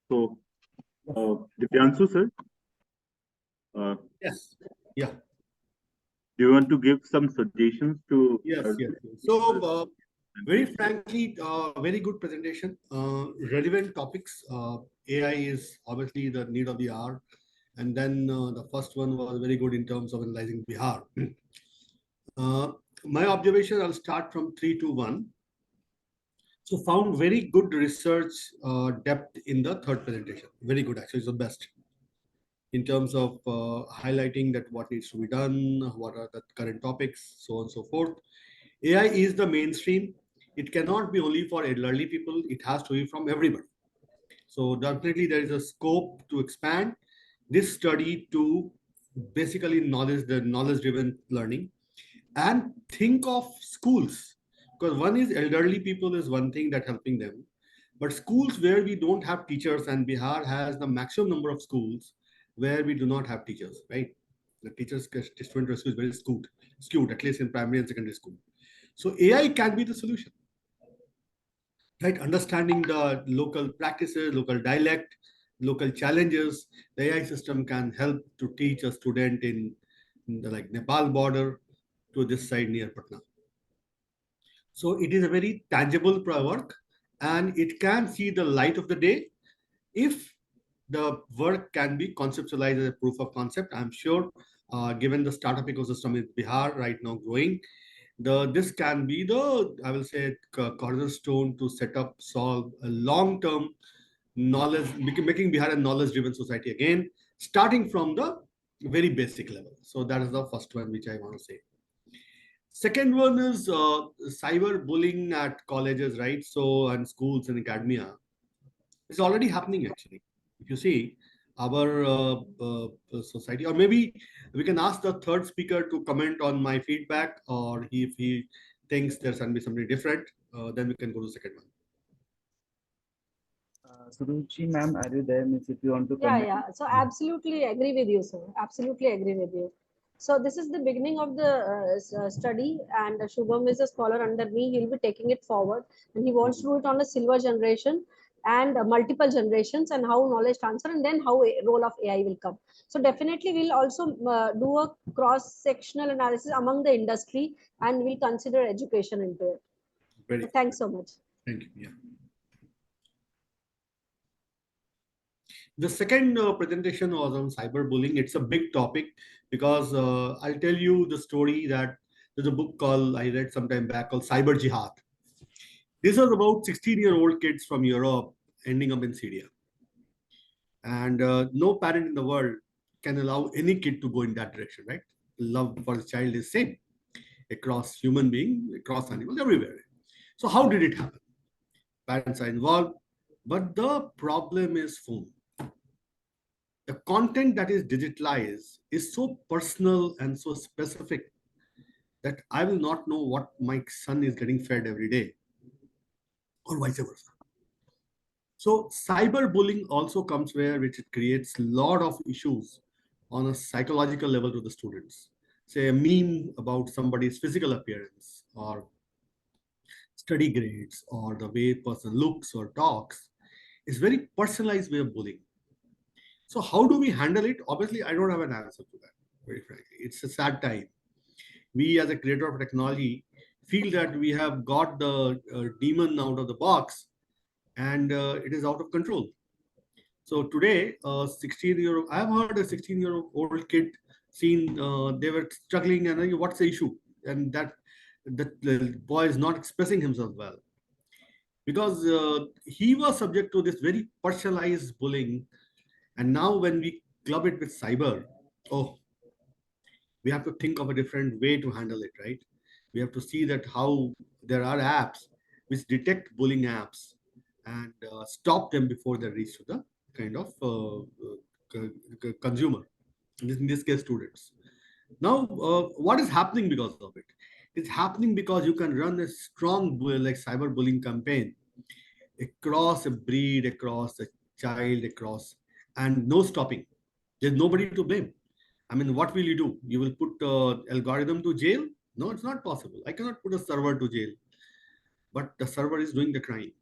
So, Divyanshu sir, Yes. Yeah. do you want to give some suggestions to? Yes. So, very frankly, very good presentation. Relevant topics. AI is obviously the need of the hour. And then the first one was very good in terms of analyzing Bihar. My observation, I'll start from 3 to 1. So found very good research depth in the third presentation. Very good, actually, it's the best in terms of highlighting that what needs to be done, what are the current topics, so on and so forth. AI is the mainstream. It cannot be only for elderly people. It has to be from everybody. So definitely there is a scope to expand this study to basically knowledge-driven learning, and think of schools, because one is elderly people is one thing that helping them, but schools where we don't have teachers, and Bihar has the maximum number of schools where we do not have teachers, right? The teachers student ratio is very skewed, at least in primary and secondary school. So AI can be the solution, right? Understanding the local practices, local dialect, local challenges. The AI system can help to teach a student in the like Nepal border to this side near Patna. So it is a very tangible work, and it can see the light of the day if the work can be conceptualized as a proof of concept. I'm sure, given the startup ecosystem in Bihar right now growing, this can be the, I will say, cornerstone to set up, solve a long-term knowledge, making Bihar a knowledge-driven society again, starting from the very basic level. So that is the first one which I want to say. Second one is cyber bullying at colleges, right? So, and schools and academia. It's already happening, actually. If you see our society, or maybe we can ask the third speaker to comment on my feedback, or if he thinks there's going to be something different, then we can go to the second one. Suruchi ma'am, are you there? Means if you want to comment. Yeah. So absolutely agree with you, sir. Absolutely agree with you. So this is the beginning of the study, and Shubham is a scholar under me. He'll be taking it forward, and he wants to do it on a silver generation. and multiple generations, and how knowledge transfer, and then how a role of AI will come. So definitely we'll also do a cross-sectional analysis among the industry, and we'll consider education into it. Very So good. thanks so much. Thank you. Yeah. The second presentation was on cyberbullying. It's a big topic because I'll tell you the story that there's a book called, I read some time back, called Cyber Jihad. This was about 16-year-old kids from Europe ending up in Syria. And no parent in the world can allow any kid to go in that direction, right? Love for the child is same across human being, across animals, everywhere. So how did it happen? Parents are involved, but the problem is phone. The content that is digitalized is so personal and so specific that I will not know what my son is getting fed every day, or vice versa. So cyberbullying also comes where which it creates a lot of issues on a psychological level to the students. Say a meme about somebody's physical appearance or study grades or the way person looks or talks is very personalized way of bullying. So how do we handle it? Obviously, I don't have an answer to that, very frankly. It's a sad time. We as a creator of technology feel that we have got the demon out of the box and it is out of control. So today, 16-year-old, I've heard a 16-year-old kid seen, they were struggling and what's the issue? And that the boy is not expressing himself well. Because he was subject to this very personalized bullying. And now when we club it with cyber, oh, we have to think of a different way to handle it, right? We have to see that how there are apps which detect bullying apps and stop them before they reach to the kind of consumer, in this case, students. Now, what is happening because of it? It's happening because you can run a strong like cyberbullying campaign across a breed, across a child, across, and no stopping. There's nobody to blame. I mean, what will you do? You will put algorithm to jail? No, it's not possible. I cannot put a server to jail, but the server is doing the crime.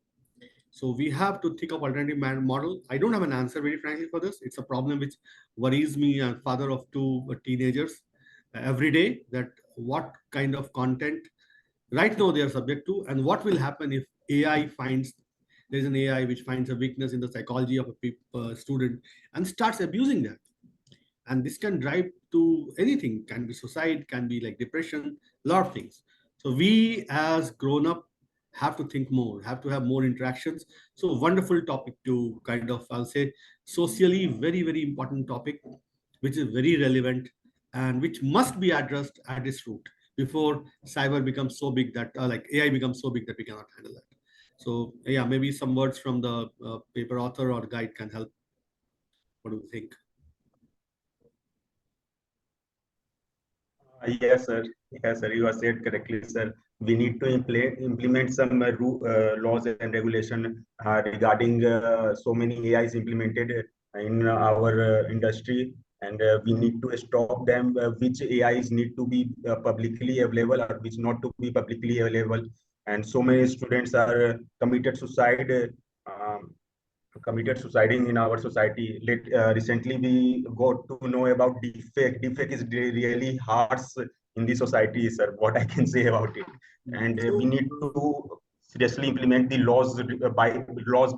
So we have to think of alternative model. I don't have an answer, very frankly, for this. It's a problem which worries me, a father of two teenagers, every day, that what kind of content right now they are subject to, and what will happen if AI finds, there's an AI which finds a weakness in the psychology of a student and starts abusing that. And this can drive to anything, can be suicide, can be like depression, a lot of things. So we as grown up have to think more, have to have more interactions. So wonderful topic to kind of, I'll say, socially very, very important topic, which is very relevant and which must be addressed at its root before cyber becomes so big that like AI becomes so big that we cannot handle that. So yeah, maybe some words from the paper author or guide can help. What do you think? Yes, sir. Yes, sir. You have said correctly, sir. We need to implement some laws and regulation regarding so many AIs implemented in our industry, and we need to stop them. Which AIs need to be publicly available or which not to be publicly available. And so many students are committed suicide. Committed suiciding in our society. Recently, we got to know about deepfake. Deepfake is really harsh in the society, sir. What I can say about it, and we need to seriously implement the laws by laws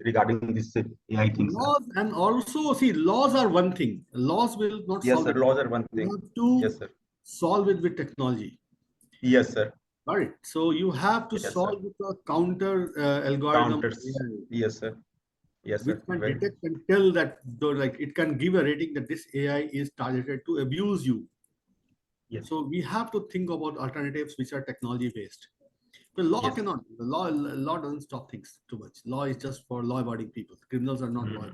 regarding this AI thing, sir. Laws, and also see, laws are one thing. Laws will not Yes, solve sir. it. Laws are one You thing. have to Yes, sir. solve it with technology. Yes, sir. Right. So you have to Yes, sir. solve with a counter algorithm, Counters. Yes, sir. Yes, which sir. can Well, detect and tell that, though, like it can give a rating that this AI is targeted to abuse you. yes. So we have to think about alternatives which are technology based. The law Yes. cannot. The law doesn't stop things too much. Law is just for law-abiding people. Criminals are not law.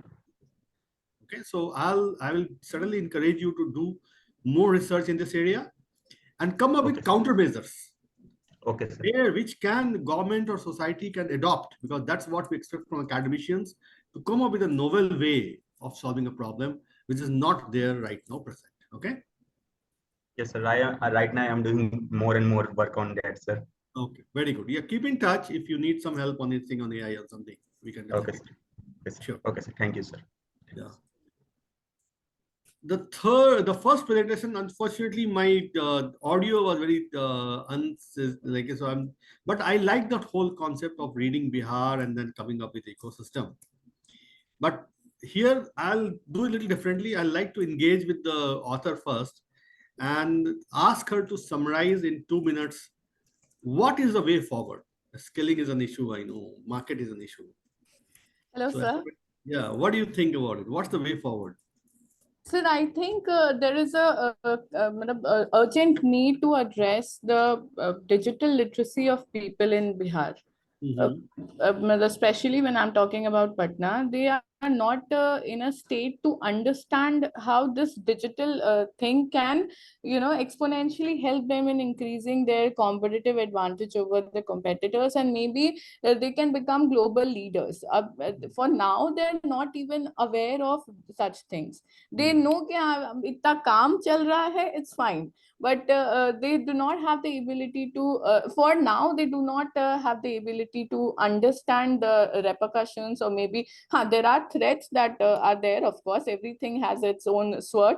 Okay, so I will certainly encourage you to do more research in this area and come up Okay, with sir. countermeasures Okay, sir. there which can government or society can adopt, because that's what we expect from academicians, to come up with a novel way of solving a problem which is not there right now present. Okay. Yes, sir. Right now I am doing more and more work on that, sir. Okay, very good. Yeah, keep in touch if you need some help on anything on AI or something. we can Okay, definitely. sir. Yes, Sure. okay, sir. Thank you, sir. Yeah. The first presentation, unfortunately, my audio was very but I like that whole concept of reading Bihar and then coming up with ecosystem. But here I'll do a little differently. I like to engage with the author first and ask her to summarize in 2 minutes what is the way forward. Skilling is an issue, I know. Market is an issue. Hello, So, sir. yeah, what do you think about it? What's the way forward? Sir, I think there is a urgent need to address the digital literacy of people in Bihar. Especially when I'm talking about Patna, they are not in a state to understand how this digital thing can, exponentially help them in increasing their competitive advantage over the competitors, and maybe they can become global leaders. For now, they're not even aware of such things. They know that itna kaam chal raha hai, it's fine, but they do not have the ability to for now they do not have the ability to understand the repercussions, or maybe there are threats that are there. Of course, everything has its own sword.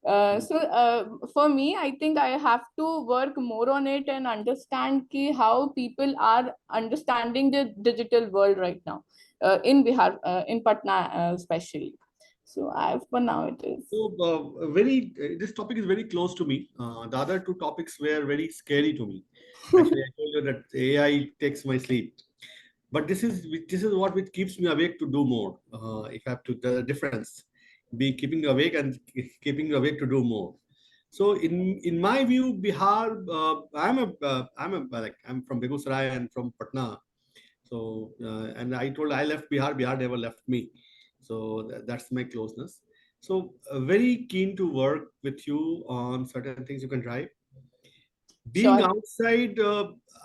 For me, I think I have to work more on it and understand how people are understanding the digital world right now, in Bihar, in Patna especially. So for now it is. So this topic is very close to me. The other two topics were very scary to me. Actually, I told you that AI takes my sleep, but this is what which keeps me awake to do more. If I have to, the difference be keeping awake and keeping awake to do more. So in my view, Bihar, I'm from Begusarayi and from Patna. So and I told I left Bihar, Bihar never left me. So that's my closeness. So very keen to work with you on certain things you can drive. Being Sure. outside,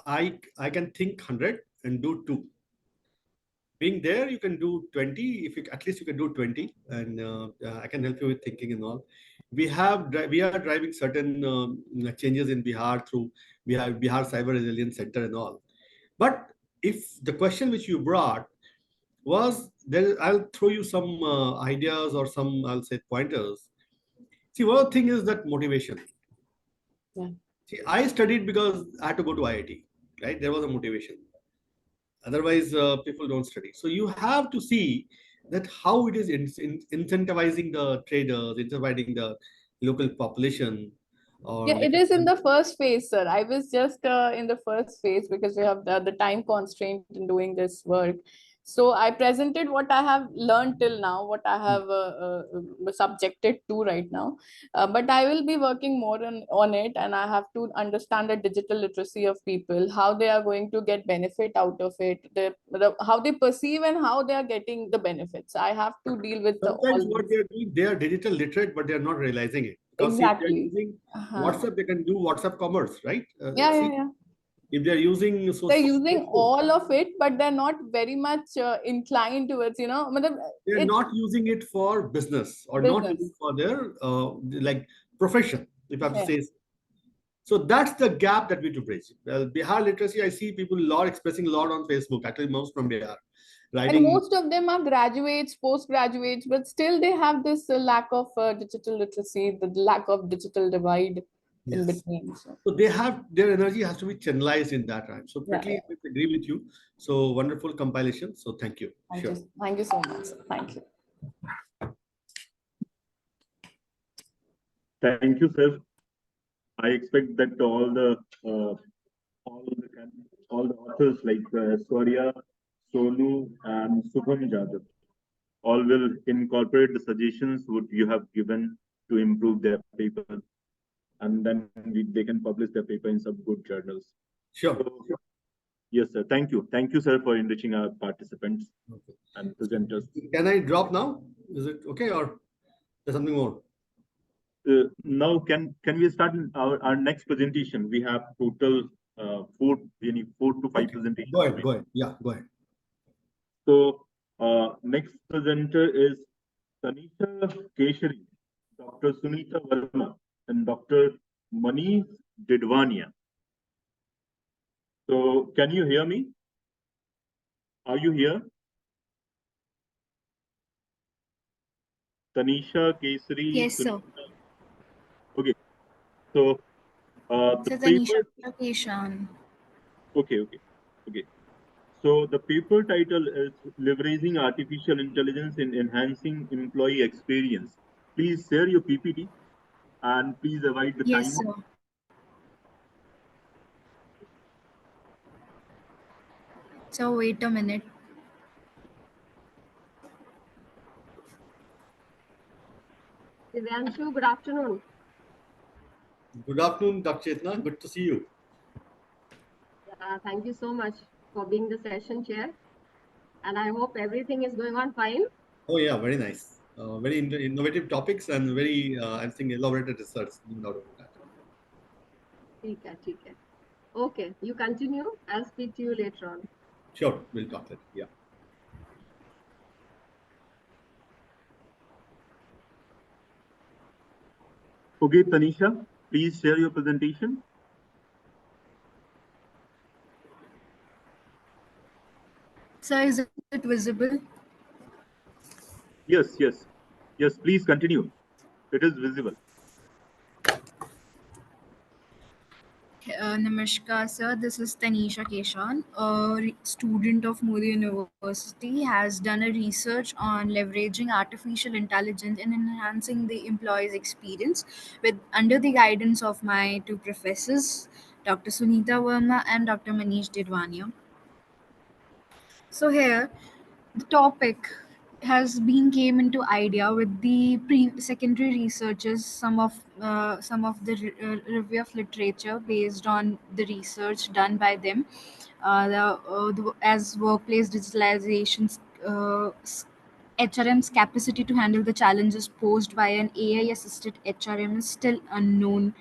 I can think 100 and do 2. Being there, you can do 20. At least you can do 20, and I can help you with thinking and all. We are driving certain changes in Bihar through Bihar Cyber Resilience Center and all. But if the question which you brought was there, I'll throw you some ideas or some, I'll say, pointers. See, one thing is that motivation. Yeah. See, I studied because I had to go to IIT, right? There was a motivation. Otherwise, people don't study. So you have to see that how it is incentivizing the traders, incentivizing the local population. Or Yeah, it is in the first phase, sir. I was just in the first phase because we have the time constraint in doing this work. So I presented what I have learned till now, what I have subjected to right now. But I will be working more on it, and I have to understand the digital literacy of people, how they are going to get benefit out of it, how they perceive and how they are getting the benefits. I have to deal with sometimes all what these. they are doing, they are digital literate, but they are not realizing it. Because see, if they are Exactly. using Uh-huh. WhatsApp, they can do WhatsApp commerce, right? Yeah, yeah. If they are using They're using Facebook, all of it, but they're not very much inclined towards, they are it's not using it for business or not using business. for their like profession, if I have to Yeah. say. So that's the gap that we need to bridge. Well, Bihar literacy, I see people expressing a lot on Facebook, actually most from Bihar, And writing. most of them are graduates, postgraduates, but still they have this lack of digital literacy, the lack of digital divide in Yes. between. So, So their energy has to be channelized in that time. So yeah, quickly, yeah. I agree with you. So wonderful compilation. So thank you. Sure. Thank you so much. Thank you. Thank you, sir. I expect that all the authors like Swarya, Sonu, and Subham Jadhav all will incorporate the suggestions what you have given to improve their paper, and then they can publish their paper in some good journals. Sure. So, yes, sir. Thank you, sir, for enriching our participants and presenters. Can I drop now? Is it okay, or there's something more? Now, can we start our next presentation? We have total 4 to 5 presentations. Go ahead. Yeah, go ahead. So next presenter is Tanisha Keshari, Dr. Sunita Verma, and Dr. Manish Didwania. So can you hear me? Are you here? Tanisha, Kesari, Yes, sir. Sunita. Okay, so the So paper. Tanisha Keshan. Okay. So the paper title is Leveraging Artificial Intelligence in Enhancing Employee Experience. Please share your PPT and please avoid the Yes, time. sir. So wait a minute. Divyanshu, good afternoon. Good afternoon, Dr. Chetna. Good to see you. Thank you so much for being the session chair. And I hope everything is going on fine. Oh, yeah, very nice. Very innovative topics and very, I think, elaborated research being out of that. ठीक है. Okay, you continue. I'll speak to you later on. Sure, we'll talk later. Yeah. Okay, Tanisha, please share your presentation. So is it visible? Yes, please continue. It is visible. Namaskar, sir. This is Tanisha Keshan, a student of Modi University, has done a research on leveraging artificial intelligence in enhancing the employee's experience with under the guidance of my two professors, Dr. Sunita Verma and Dr. Manish Didwania. So here, the topic has been came into idea with the secondary researches, some of the review of literature based on the research done by them, as workplace digitalization's HRM's capacity to handle the challenges posed by an AI assisted HRM is still unknown,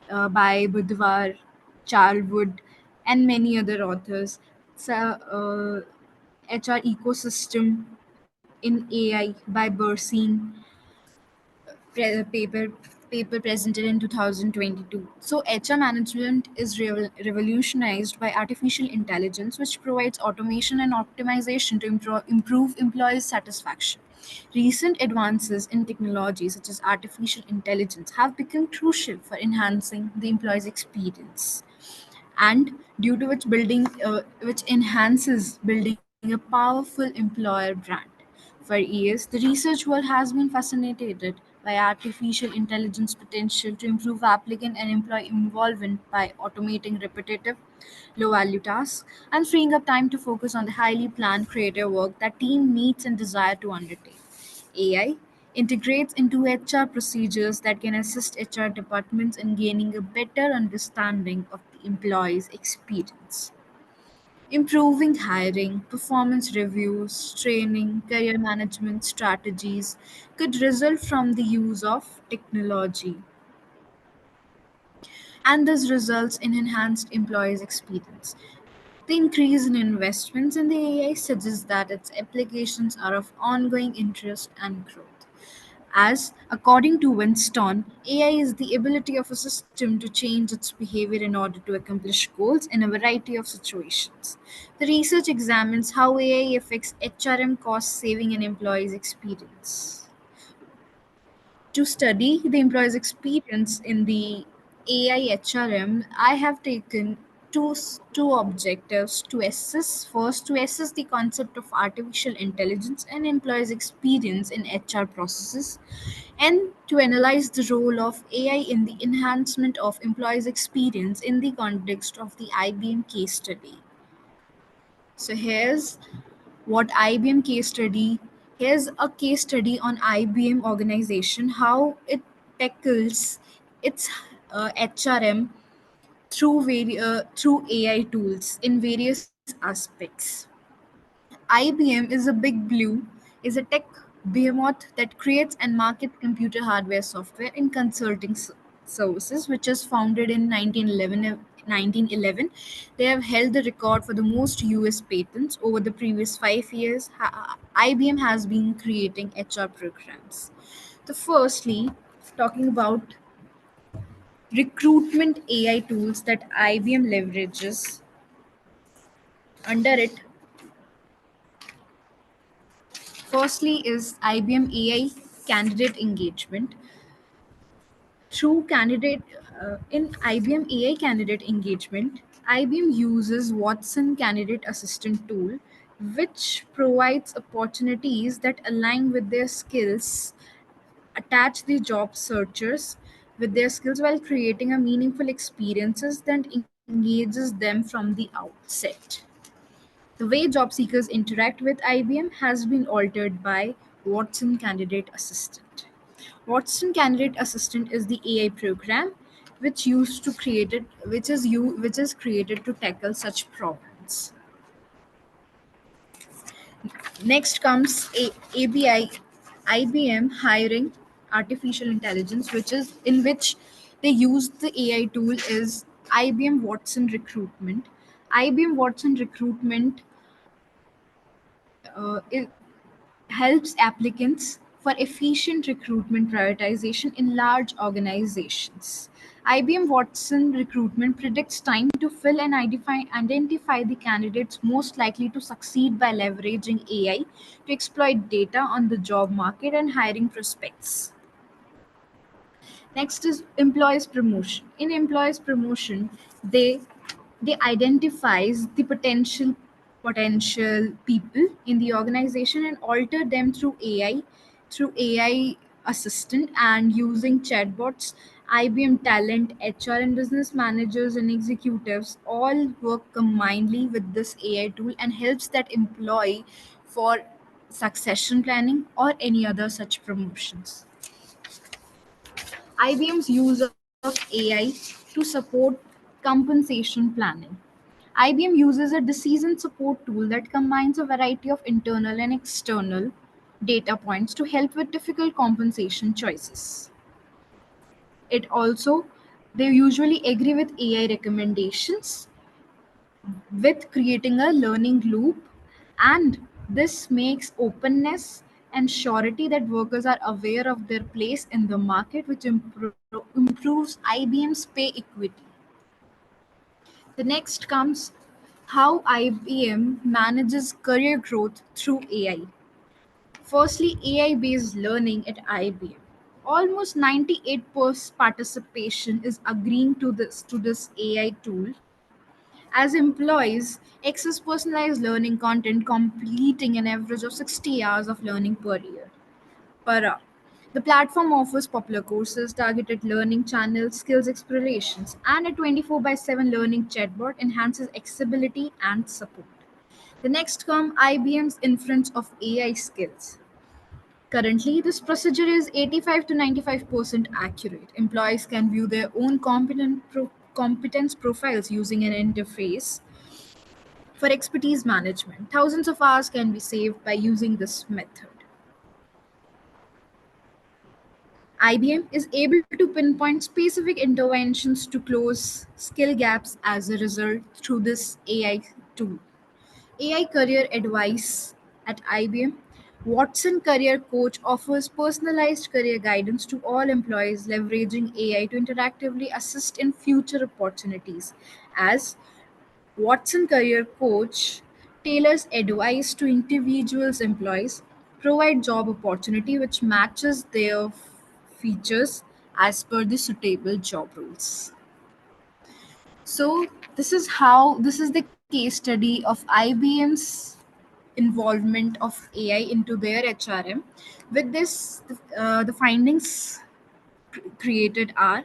by Budhwar, Charlwood, and many other authors. So, HR ecosystem in AI by Bursine, paper presented in 2022. So HR management is revolutionized by artificial intelligence, which provides automation and optimization to improve employee satisfaction. Recent advances in technology such as artificial intelligence have become crucial for enhancing the employee's experience, and due to which enhances building a powerful employer brand. For years, the research world has been fascinated by artificial intelligence potential to improve applicant and employee involvement by automating repetitive, low value tasks and freeing up time to focus on the highly planned creative work that team needs and desire to undertake. AI integrates into HR procedures that can assist HR departments in gaining a better understanding of the employee's experience, improving hiring, performance reviews, training, career management strategies could result from the use of technology, and this results in enhanced employees' experience. The increase in investments in the AI suggests that its applications are of ongoing interest and growth. As, according to Winston, AI is the ability of a system to change its behavior in order to accomplish goals in a variety of situations. The research examines how AI affects HRM cost saving and employees' experience. To study the employee's experience in the AI HRM, I have taken two objectives to assess. First, to assess the concept of artificial intelligence and employees' experience in HR processes, and to analyze the role of AI in the enhancement of employees' experience in the context of the IBM case study. So what IBM case study. Here's a case study on IBM organization, how it tackles its HRM through AI tools in various aspects. IBM is a big blue, is a tech behemoth that creates and markets computer hardware software and consulting services, which was founded in 1911. They have held the record for the most US patents over the previous 5 years. IBM has been creating HR programs. So, firstly, talking about recruitment AI tools that IBM leverages. Under it, firstly is IBM AI candidate engagement. Through in IBM AI candidate engagement, IBM uses Watson Candidate Assistant tool, which provides opportunities that align with their skills, attach the job searchers with their skills while creating a meaningful experiences that engages them from the outset. The way job seekers interact with IBM has been altered by Watson Candidate Assistant. Watson Candidate Assistant is the AI program which is created to tackle such problems. Next comes IBM hiring artificial intelligence, which they use the AI tool is IBM Watson Recruitment. IBM Watson Recruitment it helps applicants for efficient recruitment prioritization in large organizations. IBM Watson Recruitment predicts time to fill and identify the candidates most likely to succeed by leveraging AI to exploit data on the job market and hiring prospects. Next is employees promotion. In employees promotion, they identifies the potential people in the organization and alter them through AI assistant and using chatbots. IBM talent, HR and business managers and executives all work combinedly with this AI tool and helps that employee for succession planning or any other such promotions. IBM's use of AI to support compensation planning. IBM uses a decision support tool that combines a variety of internal and external data points to help with difficult compensation choices. It also, they usually agree with AI recommendations with creating a learning loop, and this makes openness and surety that workers are aware of their place in the market, which improves IBM's pay equity. The next comes how IBM manages career growth through AI. Firstly, AI based learning at IBM. Almost 98% participation is agreeing to this AI tool. As employees, access personalized learning content, completing an average of 60 hours of learning per hour. The platform offers popular courses, targeted learning channels, skills explorations, and a 24 by 7 learning chatbot enhances accessibility and support. The next come IBM's inference of AI skills. Currently, this procedure is 85 to 95% accurate. Employees can view their own competence profiles using an interface for expertise management. Thousands of hours can be saved by using this method. IBM is able to pinpoint specific interventions to close skill gaps as a result through this AI tool. AI career advice at IBM. Watson Career Coach offers personalized career guidance to all employees, leveraging AI to interactively assist in future opportunities. As Watson Career Coach tailors advice to individuals' employees, provide job opportunity which matches their features as per the suitable job roles. So this is the case study of IBM's involvement of AI into their HRM. With this, the findings created are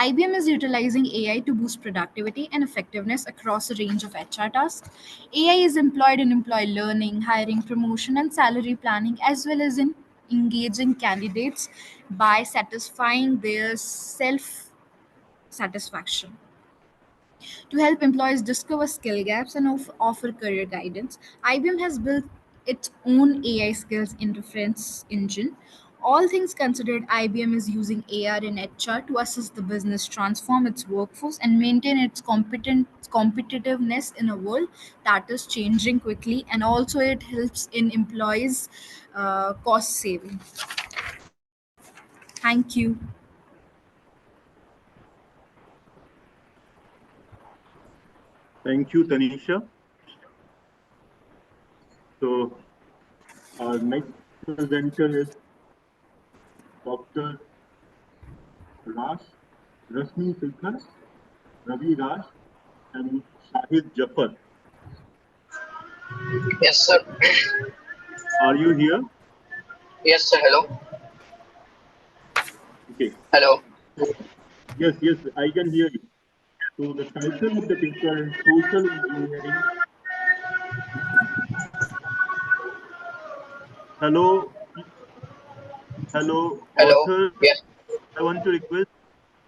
IBM is utilizing AI to boost productivity and effectiveness across a range of HR tasks. AI is employed in employee learning, hiring, promotion, and salary planning, as well as in engaging candidates by satisfying their self satisfaction. To help employees discover skill gaps and offer career guidance, IBM has built its own AI skills interference engine. All things considered, IBM is using AR in HR to assist the business, transform its workforce, and maintain its competitiveness in a world that is changing quickly. And also, it helps in employees' cost saving. Thank you. Thank you, Tanisha. So our next presenter is Dr. Rashmi Shekhar, Ravi Raj, and Shahid Jafar. Yes, sir. Are you here? Yes, sir. Hello. Okay. Hello. Yes, I can hear you. So the title of the paper is Social Engineering. Hello, Hello. author. Yes. I want to request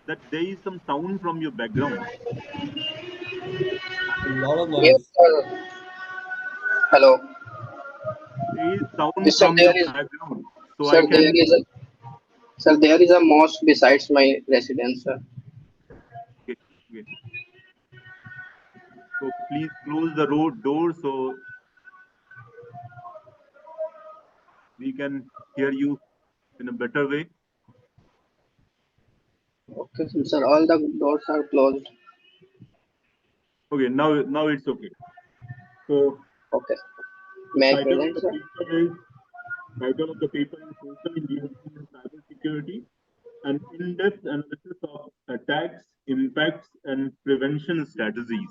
that there is some sound from your background. A lot of Yes, noise. sir. Hello. There is sound Yes, sir. from your There is. background. So I Sir, there can. is a. Sir, there is a mosque besides my residence, sir. Okay, okay. So please close the road door so we can hear you in a better way. Okay, sir. All the doors are closed. Okay, now it's okay. So Okay. May I title of present, the sir? paper is Social Engineering and Cybersecurity, an in-depth analysis of attacks, impacts, and prevention strategies.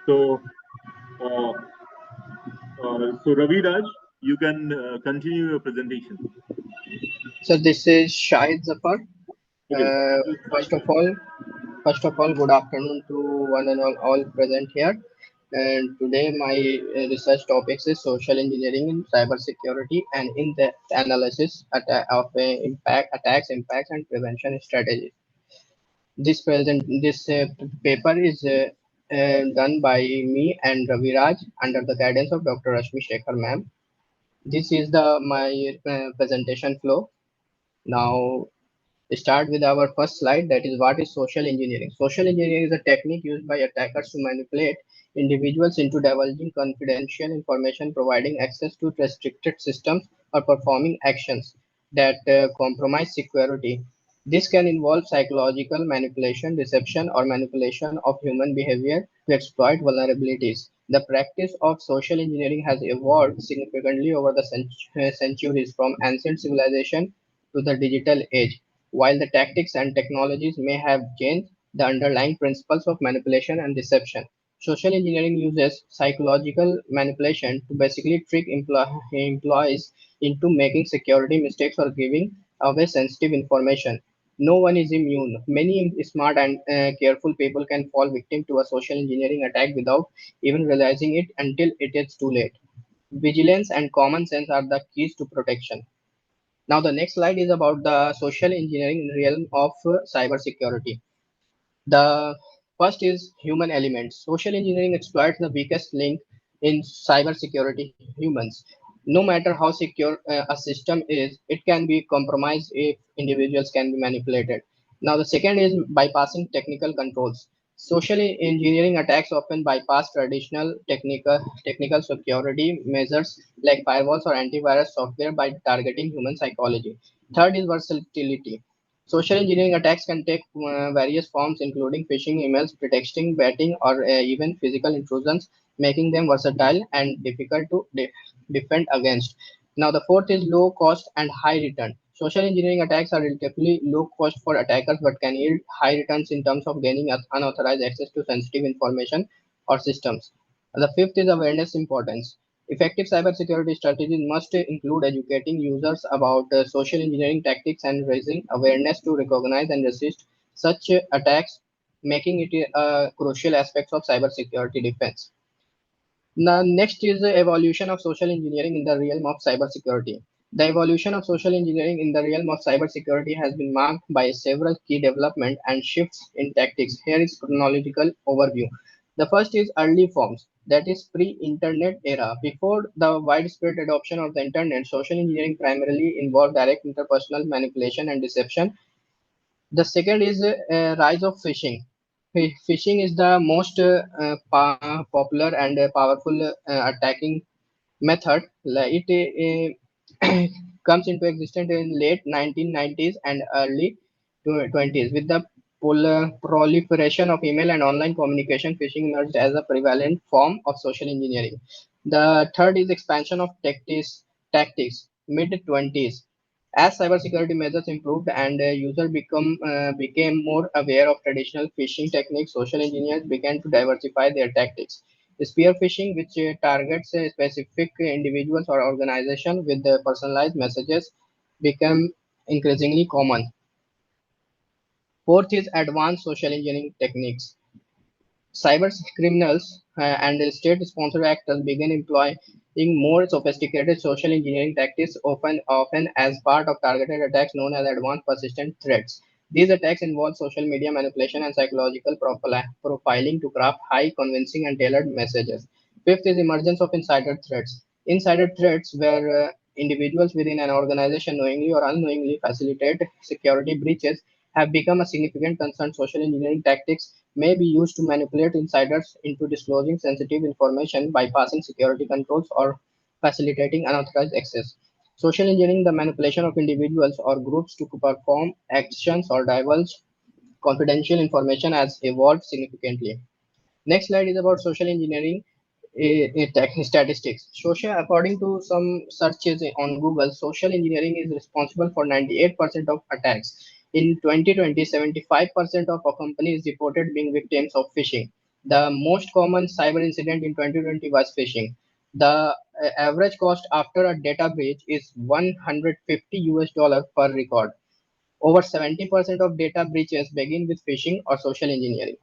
So, uh, so Ravi Raj, you can continue your presentation. So this is Shahid Zafar. Okay, Uh, please start. first of all, good afternoon to one and all present here. And today my research topics is social engineering in cybersecurity and in-depth analysis of attacks, impacts, and prevention strategies. This paper is done by me and Ravi Raj under the guidance of Dr. Rashmi Shekhar ma'am. This is the my presentation flow. Now start with our first slide, that is what is social engineering. Social engineering is a technique used by attackers to manipulate individuals into divulging confidential information, providing access to restricted systems, or performing actions that compromise security. This can involve psychological manipulation, deception, or manipulation of human behavior to exploit vulnerabilities. The practice of social engineering has evolved significantly over the centuries, from ancient civilization to the digital age. While the tactics and technologies may have changed, the underlying principles of manipulation and deception. Social engineering uses psychological manipulation to basically trick employees into making security mistakes or giving away sensitive information. No one is immune. Many smart and careful people can fall victim to a social engineering attack without even realizing it until it is too late. Vigilance and common sense are the keys to protection. Now, the next slide is about the social engineering realm of cybersecurity. The first is human elements. Social engineering exploits the weakest link in cybersecurity, humans. No matter how secure a system is, it can be compromised if individuals can be manipulated. Now, the second is bypassing technical controls. Social engineering attacks often bypass traditional technical security measures like firewalls or antivirus software by targeting human psychology. Third is versatility. Social engineering attacks can take various forms, including phishing emails, pretexting, betting, or even physical intrusions, making them versatile and difficult to defend against. Now, the fourth is low cost and high return. Social engineering attacks are relatively low cost for attackers but can yield high returns in terms of gaining unauthorized access to sensitive information or systems. The fifth is awareness importance. Effective cybersecurity strategies must include educating users about social engineering tactics and raising awareness to recognize and resist such attacks, making it a crucial aspect of cybersecurity defense. Now, next is the evolution of social engineering in the realm of cybersecurity. The evolution of social engineering in the realm of cybersecurity has been marked by several key developments and shifts in tactics. Here is chronological overview. The first is early forms, that is pre-internet era. Before the widespread adoption of the internet, social engineering primarily involved direct interpersonal manipulation and deception. The second is rise of phishing. Phishing is the most popular and powerful attacking method. Like it comes into existence in late 1990s and early 20s. With the proliferation of email and online communication, phishing emerged as a prevalent form of social engineering. The third is expansion of tactics mid 20s. As cybersecurity measures improved and user became more aware of traditional phishing techniques, social engineers began to diversify their tactics. Spear phishing, which targets specific individuals or organizations with personalized messages, became increasingly common. Fourth is advanced social engineering techniques. Cyber criminals and state-sponsored actors began employing more sophisticated social engineering tactics, often as part of targeted attacks known as advanced persistent threats. These attacks involve social media manipulation and psychological profiling to craft high convincing and tailored messages. Fifth is emergence of insider threats. Insider threats, where individuals within an organization knowingly or unknowingly facilitate security breaches, have become a significant concern. Social engineering tactics may be used to manipulate insiders into disclosing sensitive information, bypassing security controls, or facilitating unauthorized access. Social engineering, the manipulation of individuals or groups to perform actions or divulge confidential information, has evolved significantly. Next slide is about social engineering statistics. According to some searches on Google, social engineering is responsible for 98% of attacks. In 2020, 75% of companies reported being victims of phishing. The most common cyber incident in 2020 was phishing. The average cost after a data breach is 150 US dollar per record. Over 70% of data breaches begin with phishing or social engineering.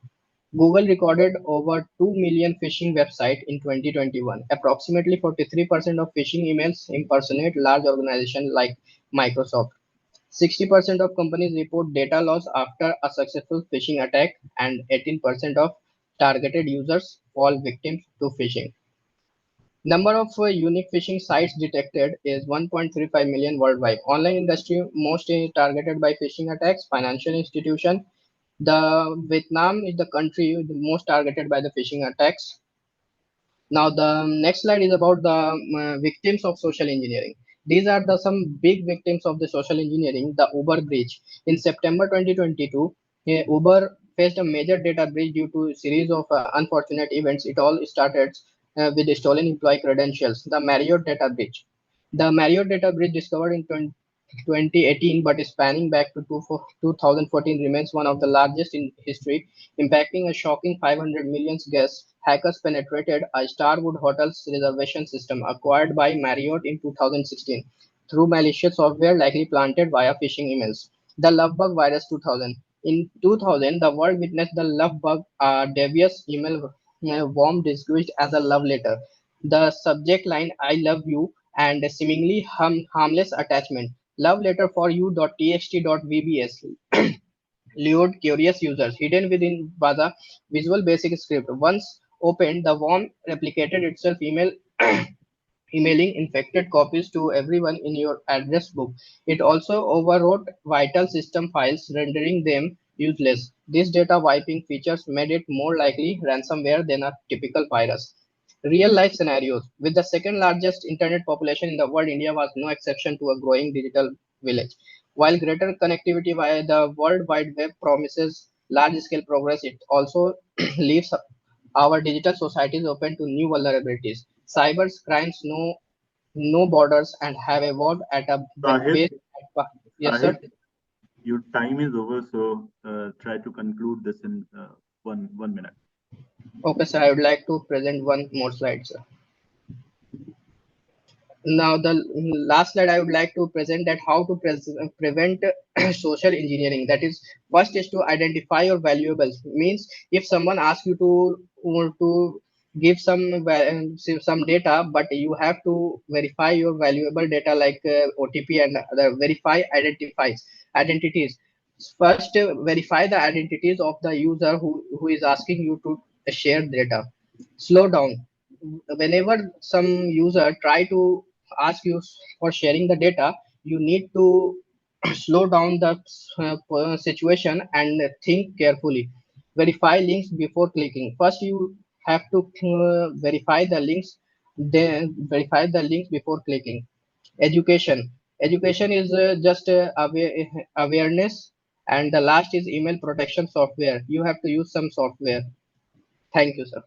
Google recorded over 2 million phishing websites in 2021. Approximately 43% of phishing emails impersonate large organizations like Microsoft. 60% of companies report data loss after a successful phishing attack, and 18% of targeted users fall victim to phishing. Number of unique phishing sites detected is 1.35 million worldwide. Online industry most targeted by phishing attacks, financial institution. The Vietnam is the country the most targeted by the phishing attacks. Now the next slide is about the victims of social engineering. These are the some big victims of the social engineering. The Uber breach in September 2022, Uber faced a major data breach due to a series of unfortunate events. It all started with the stolen employee credentials. The Marriott data breach. The Marriott data breach discovered in 2018 but spanning back to 2014 remains one of the largest in history, impacting a shocking 500 million guests. Hackers penetrated a Starwood Hotel's reservation system acquired by Marriott in 2016 through malicious software likely planted via phishing emails. The Lovebug virus 2000. In 2000, the world witnessed the Lovebug, a devious email worm disguised as a love letter. The subject line, I love you, and a seemingly harmless attachment. Love letter for you.txt.vbs lured curious users. Hidden within was a Visual Basic script. Once opened, the worm replicated itself, emailing infected copies to everyone in your address book. It also overwrote vital system files, rendering them useless. This data wiping features made it more likely ransomware than a typical virus. Real life scenarios. With the second largest internet population in the world, India was no exception to a growing digital village. While greater connectivity via the World Wide Web promises large scale progress, it also leaves our digital society is open to new vulnerabilities. Cyber crimes know no borders and have evolved at a Sahid, pace. Yes, sir. Sahid, your time is over, so try to conclude this in one minute. Okay, sir. I would like to present one more slide, sir. Now, the last slide I would like to present that how to prevent social engineering. That is, first is to identify your valuables. Means if someone asks you to give some data, but you have to verify your valuable data like OTP and other identities. First, verify the identities of the user who is asking you to share data. Slow down. Whenever some user try to ask you for sharing the data, you need to slow down the situation and think carefully. Verify links before clicking. First, you have to verify the links, then verify the links before clicking. Education. Education is just awareness, and the last is email protection software. You have to use some software. Thank you, sir.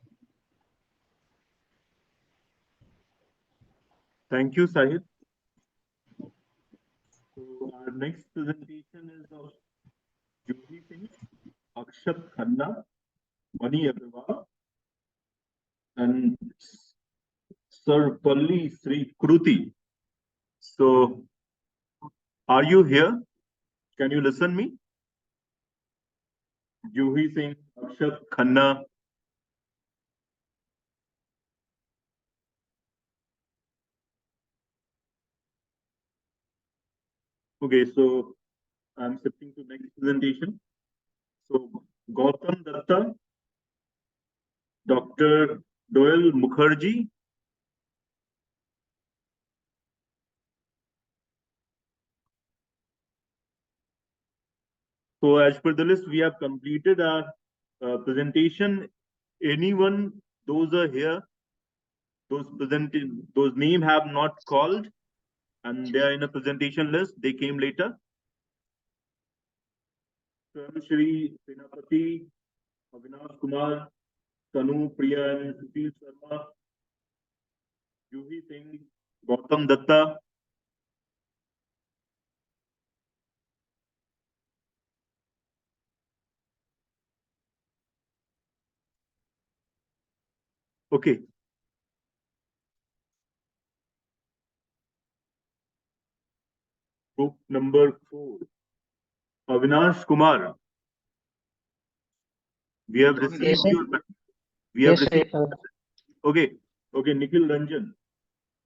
Thank you, Sahid. So Our next presentation is of Juhi Singh, Akshat Khanna, Mani Agarwal, and Sir Palli Sri Kruti. So, are you here? Can you listen me? Juhi Singh, Akshat Khanna. Okay, so I'm shifting to next presentation. So, Gautam Datta, Dr. Doyle Mukherjee. So as per the list, we have completed our presentation. Anyone, those are here, those name have not called, and they are in a presentation list. They came later. Shri Senapati, Avinash Kumar, Tanu Priya, and Sushil Sharma, Juhi Singh, Gautam Datta. Okay. Group number 4, Avinash Kumar. We have received Yes, sir. your. We have Yes, sir. received. Okay. Okay, Nikhil Ranjan.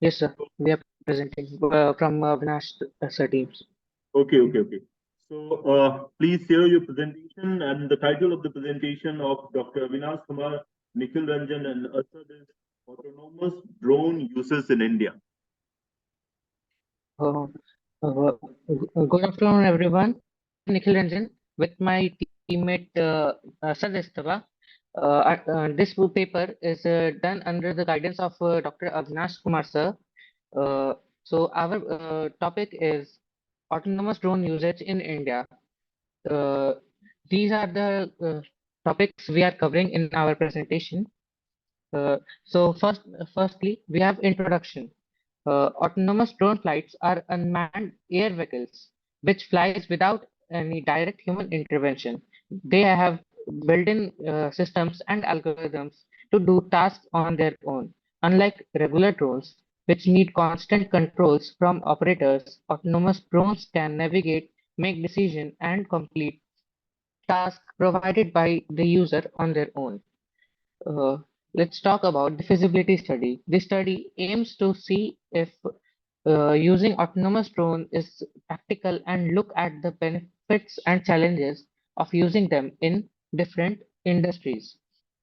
Yes, sir. We are presenting from Avinash sir teams. Okay. So please share your presentation, and the title of the presentation of Dr. Avinash Kumar, Nikhil Ranjan, and Asad is Autonomous Drone Uses in India. Uh, Good afternoon, everyone. Nikhil Ranjan with my teammate Asad Estava. This paper is done under the guidance of Dr. Avinash Kumar sir. So our topic is autonomous drone usage in India. Uh, these are the topics we are covering in our presentation. So firstly, we have introduction. Autonomous drone flights are unmanned air vehicles which flies without any direct human intervention. They have built-in systems and algorithms to do tasks on their own. Unlike regular drones, which need constant controls from operators, autonomous drones can navigate, make decisions, and complete tasks provided by the user on their own. Uh, let's talk about the feasibility study. This study aims to see if using autonomous drone is practical and look at the benefits and challenges of using them in different industries.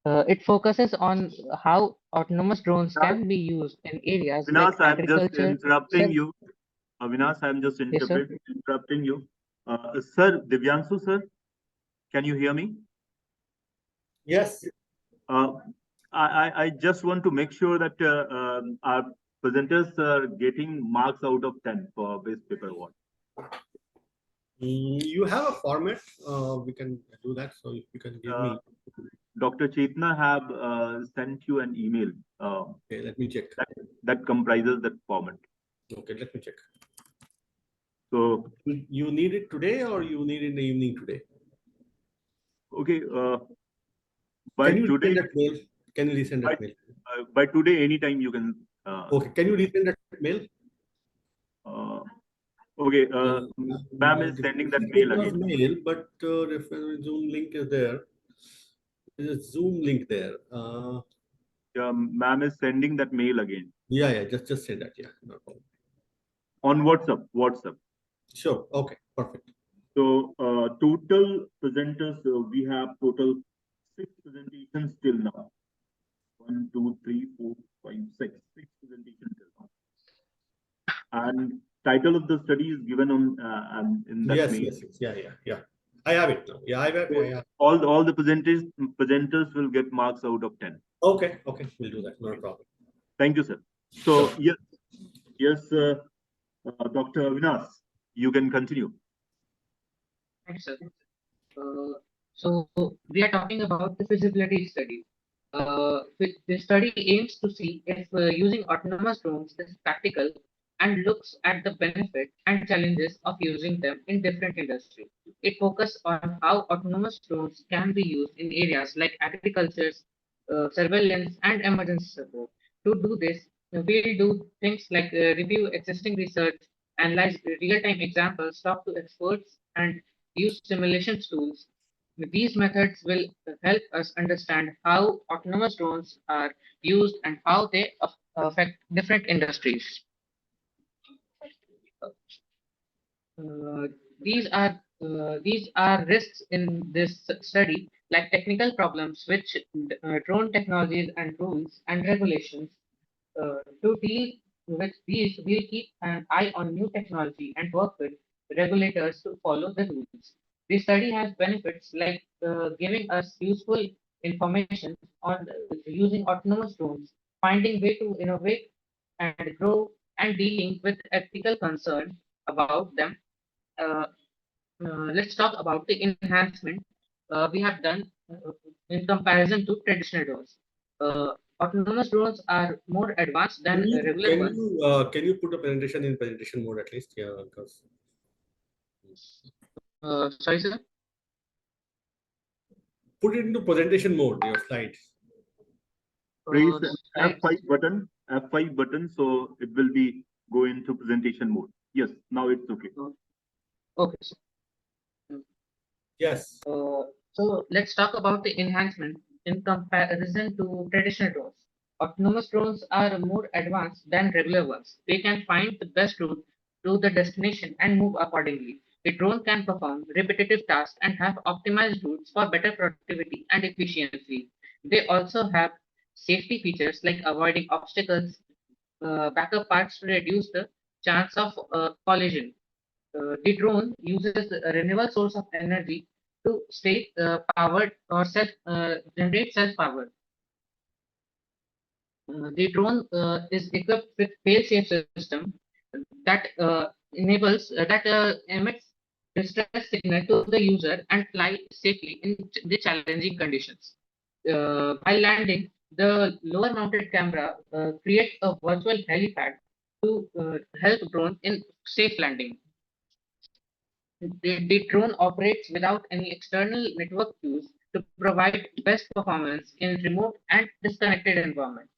It focuses on how autonomous drones can be used in areas like Avinash, I'm just agriculture. interrupting you. Avinash, I'm just Yes, sir. interrupting you. Sir, Divyanshu, sir, can you hear me? Yes. I just want to make sure that our presenters are getting marks out of 10 for base paper award. You have a format. We can do that. So if you can give me. Dr. Chetna have sent you an email. Okay, let me check. That comprises that format. Okay, let me check. So you need it today or you need it in the evening today? Okay. By can you today, resend that mail? Can you resend that mail? By today, anytime you can. Okay. Can you resend that mail? Okay. Ma'am is sending that mail again. Mail, but reference Zoom link is there. There's a Zoom link there. Ma'am is sending that mail again. Yeah. Just say that. Yeah, no problem. On WhatsApp. Sure. Okay. Perfect. So total presenters, we have total 6 presentations till now. 1, 2, 3, 4, 5, 6. 6 presentations till now. And title of the study is given on in that mail. Yes. Yeah. I have it now. Yeah, I have. So all the presenters will get marks out of 10. Okay. We'll do that. No problem. Thank you, sir. So yes, Dr. Avinash, you can continue. Thanks, sir. So we are talking about the feasibility study. The study aims to see if using autonomous drones is practical and looks at the benefit and challenges of using them in different industries. It focuses on how autonomous drones can be used in areas like agriculture, surveillance, and emergency support. To do this, we'll do things like review existing research, analyze real-time examples, talk to experts, and use simulation tools. These methods will help us understand how autonomous drones are used and how they affect different industries. Uh, these are risks in this study, like technical problems, which drone technologies and rules and regulations. To deal with these, we'll keep an eye on new technology and work with regulators to follow the rules. This study has benefits like giving us useful information on using autonomous drones, finding way to innovate and grow, and dealing with ethical concerns about them. Uh, let's talk about the enhancement we have done in comparison to traditional drones. Autonomous drones are more advanced than regular ones. Can you put a presentation in presentation mode at least? Yeah, because Sorry, sir. Put it into presentation mode. Your slides. Press F5 button, so it will be go into presentation mode. Yes, now it's okay. Okay. Yes. So let's talk about the enhancement in comparison to traditional drones. Autonomous drones are more advanced than regular ones. They can find the best route to the destination and move accordingly. A drone can perform repetitive tasks and have optimized routes for better productivity and efficiency. They also have safety features like avoiding obstacles, backup parts to reduce the chance of collision. The drone uses a renewable source of energy to stay powered or generate self-power. The drone is equipped with fail-safe system that emits distress signal to the user and fly safely in the challenging conditions. While landing, the lower mounted camera creates a virtual helipad to help drone in safe landing. The drone operates without any external network use to provide best performance in remote and disconnected environments.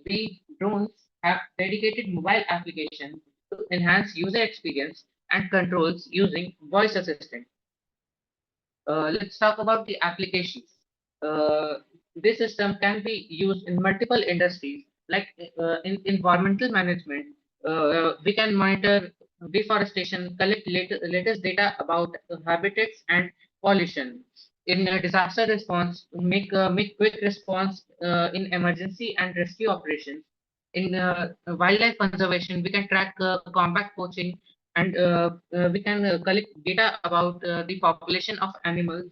The drones have dedicated mobile applications to enhance user experience and controls using voice assistant. Let's talk about the applications. This system can be used in multiple industries, like in environmental management. We can monitor deforestation, collect latest data about habitats and pollution. In disaster response, make quick response in emergency and rescue operations. In wildlife conservation, we can track combat poaching, and we can collect data about the population of animals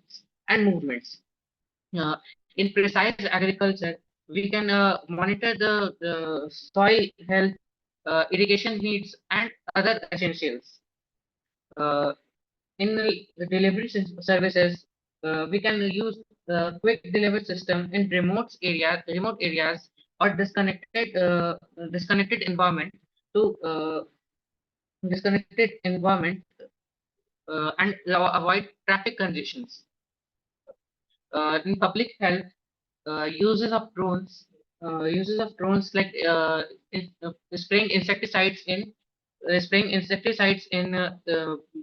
and movements. In precise agriculture, we can monitor the soil health, irrigation needs, and other essentials. In the delivery services, we can use quick delivery system in remote areas or disconnected environment to disconnected environment and avoid traffic congestions. In public health, uses of drones like spraying insecticides in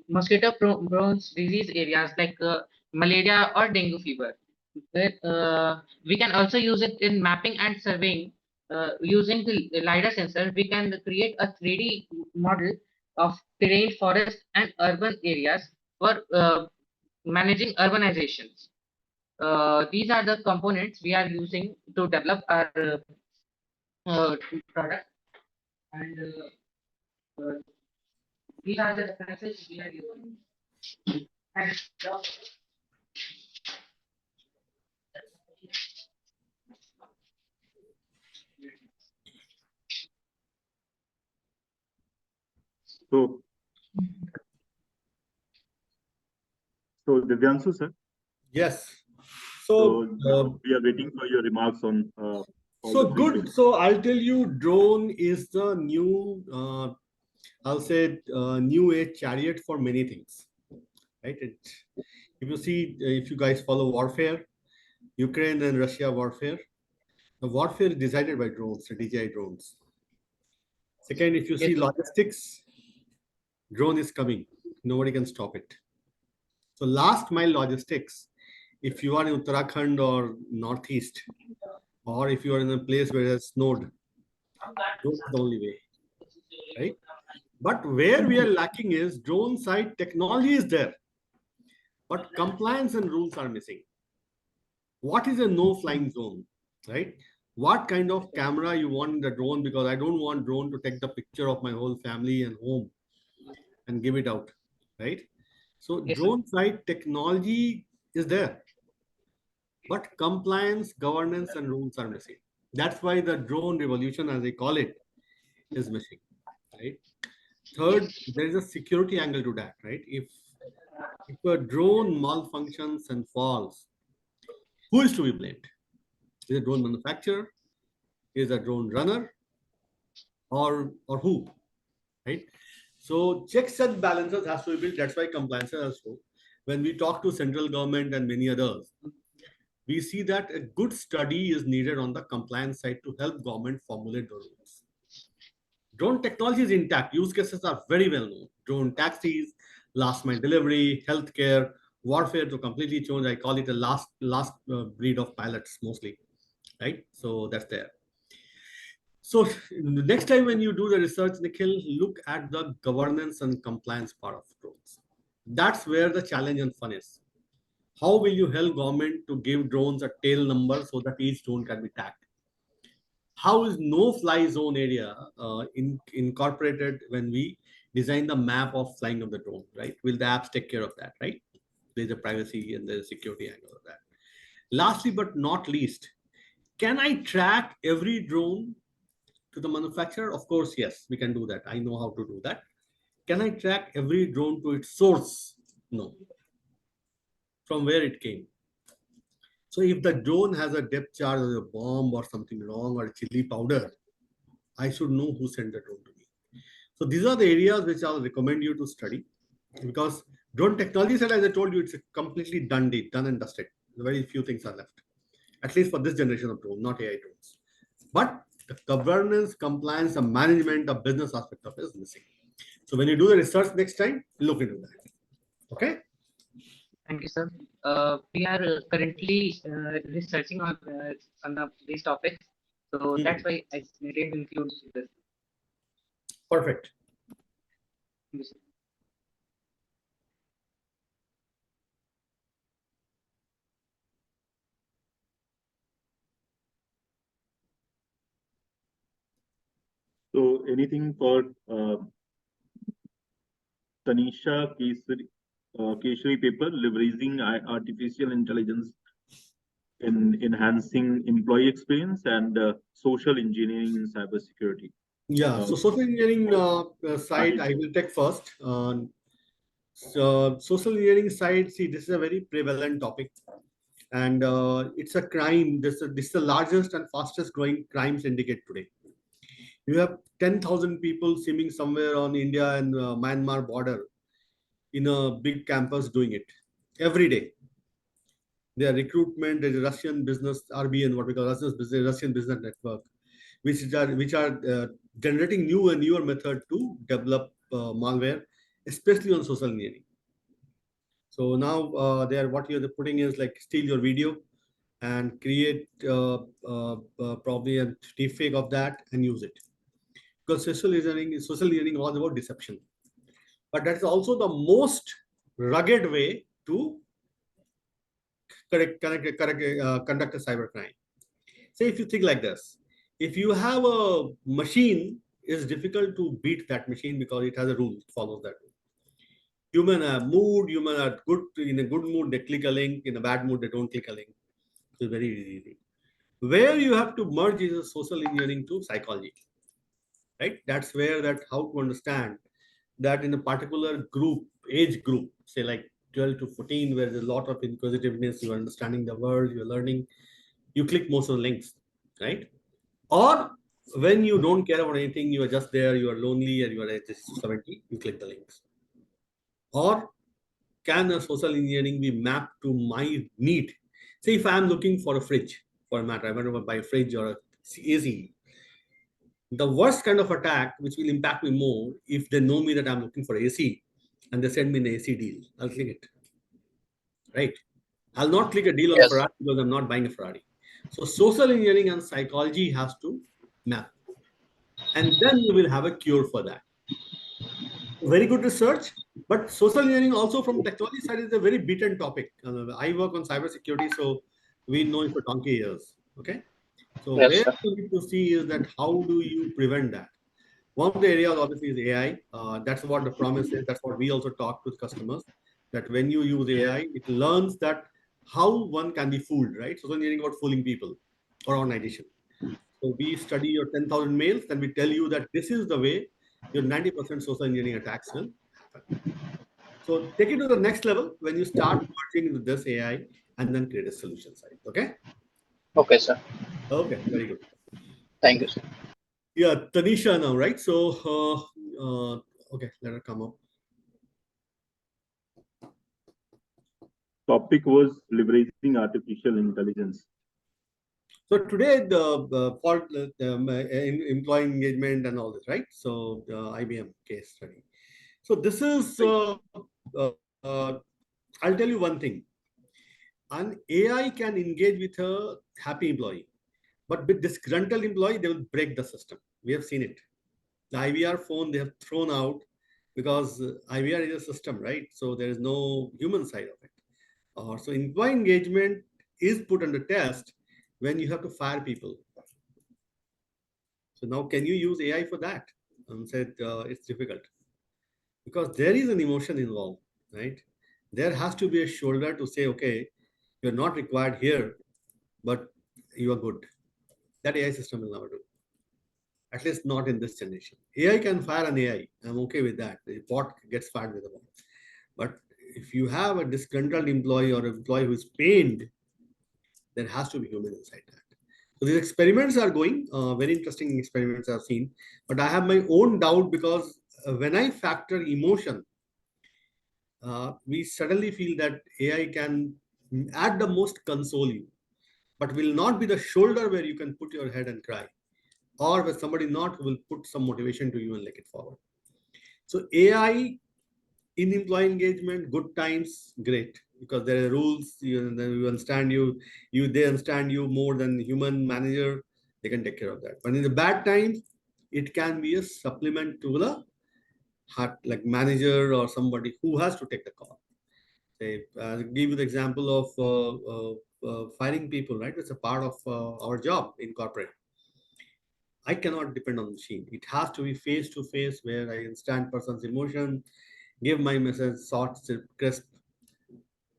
mosquito-prone disease areas like malaria or dengue fever. We can also use it in mapping and surveying. Using the LiDAR sensor, we can create a 3D model of terrain, forest, and urban areas for managing urbanizations. These are the components we are using to develop our product, and these are the references we are using. And, so Divyanshu sir. Yes. So we are waiting for your remarks on. So good. So I'll tell you, drone is the new I'll say new age chariot for many things, right? If you see, if you guys follow warfare, Ukraine and Russia warfare, the warfare is decided by drones, the DJI drones. Second, if you see logistics, drone is coming. Nobody can stop it. So last mile logistics, if you are in Uttarakhand or Northeast, or if you are in a place where it has snowed, drone is the only way, right? But where we are lacking is drone side technology is there, but compliance and rules are missing. What is a no flying zone, right? What kind of camera you want in the drone? Because I don't want drone to take the picture of my whole family and home and give it out, right? So drone side technology is there, but compliance, governance, and rules are missing. That's why the drone revolution, as they call it, is missing, right? Third, there is a security angle to that, right? If a drone malfunctions and falls, who is to be blamed? Is it drone manufacturer? Is a drone runner? Or who? Right? So checks and balances has to be built. That's why compliance has to. When we talk to central government and many others, we see that a good study is needed on the compliance side to help government formulate the rules. Drone technology is intact. Use cases are very well known. Drone taxis, last mile delivery, healthcare, warfare to completely change. I call it a last breed of pilots mostly, right? So that's there. So next time when you do the research, Nikhil, look at the governance and compliance part of drones. That's where the challenge and fun is. How will you help government to give drones a tail number so that each drone can be tagged? How is no-fly zone area incorporated when we design the map of flying of the drone, right? Will the apps take care of that, right? There's a privacy and there's a security angle of that. Lastly, but not least, can I track every drone to the manufacturer? Of course, yes, we can do that. I know how to do that. Can I track every drone to its source? No. From where it came. So if the drone has a depth charge or a bomb or something wrong or chili powder, I should know who sent the drone to me. So these are the areas which I'll recommend you to study, because drone technology side, as I told you, it's a completely done and dusted. Very few things are left, at least for this generation of drone, not AI drones. But the governance, compliance, the management, the business aspect of it is missing. So when you do the research next time, look into that. Okay. Thank you, sir. We are currently researching on these topics, so that's why I did include this. Perfect. Thank you, sir. So anything for Tanisha Keshri paper, leveraging artificial intelligence in enhancing employee experience and social engineering in cybersecurity. Yeah, so social engineering side, I will take first. So social engineering side, see, this is a very prevalent topic, and it's a crime. This is the largest and fastest growing crime syndicate today. You have 10,000 people swimming somewhere on India and Myanmar border in a big campus doing it every day. Their recruitment, there's a Russian business, RBN, what we call Russian business network, which are generating new and newer method to develop malware, especially on social engineering. So now what you're putting is like steal your video and create probably a deepfake of that and use it. Because social engineering is all about deception. But that's also the most rugged way to conduct a cybercrime. Say if you think like this, if you have a machine, it's difficult to beat that machine because it has a rule, it follows that rule. Human have mood, human are good, in a good mood, they click a link, in a bad mood, they don't click a link. It's very easy. Where you have to merge is a social engineering to psychology, right? That's where how to understand that in a particular age group, say like 12 to 14, where there's a lot of inquisitiveness, you're understanding the world, you're learning, you click most of the links, right? Or when you don't care about anything, you are just there, you are lonely, and you are at 70, you click the links. Or can a social engineering be mapped to my need? Say if I'm looking for a fridge, for a matter, I want to buy a fridge or a AC. The worst kind of attack, which will impact me more, if they know me that I'm looking for AC and they send me an AC deal, I'll click it. Right? I'll not click a deal on Yes. Ferrari because I'm not buying a Ferrari. So social engineering and psychology has to map. And then you will have a cure for that. Very good research, but social engineering also from technology side is a very beaten topic. I work on cybersecurity, so we know it for donkey years. Okay, so Yes, where sir. we need to see is that how do you prevent that? One of the areas obviously is AI. That's what the promise is. That's what we also talk to customers. That when you use AI, it learns that how one can be fooled. Right? Social engineering about fooling people or organization. So we study your 10,000 mails, then we tell you that this is the way your 90% social engineering attacks will happen. So take it to the next level when you start working with this AI and then create a solution side. Okay? Okay, sir. Okay, very good. Thank you, sir. Yeah, Tanisha now, right? So, okay, let her come up. Topic was leveraging artificial intelligence. So today, for employee engagement and all this, right? So IBM case study. So this is, I'll tell you one thing. An AI can engage with a happy employee, but with disgruntled employee, they will break the system. We have seen it. The IVR phone they have thrown out because IVR is a system, right? So there is no human side of it. So employee engagement is put under test when you have to fire people. So now can you use AI for that? Said it's difficult because there is an emotion involved, right? There has to be a shoulder to say, okay, you're not required here, but you are good. That AI system will never do. At least not in this generation. AI can fire an AI. I'm okay with that. The bot gets fired with a bot. But if you have a disgruntled employee or an employee who is pained, there has to be human inside that. So these experiments are going, very interesting experiments I've seen. But I have my own doubt because when I factor emotion, we suddenly feel that AI can at the most console you, but will not be the shoulder where you can put your head and cry, or where somebody not will put some motivation to you and take it forward. So AI in employee engagement, good times, great, because there are rules. You understand they understand you more than human manager. They can take care of that. But in the bad times, it can be a supplement to the heart, like manager or somebody who has to take the call. Say, give you the example of firing people, right? It's a part of our job in corporate. I cannot depend on the machine. It has to be face to face where I understand person's emotion, give my message short, crisp,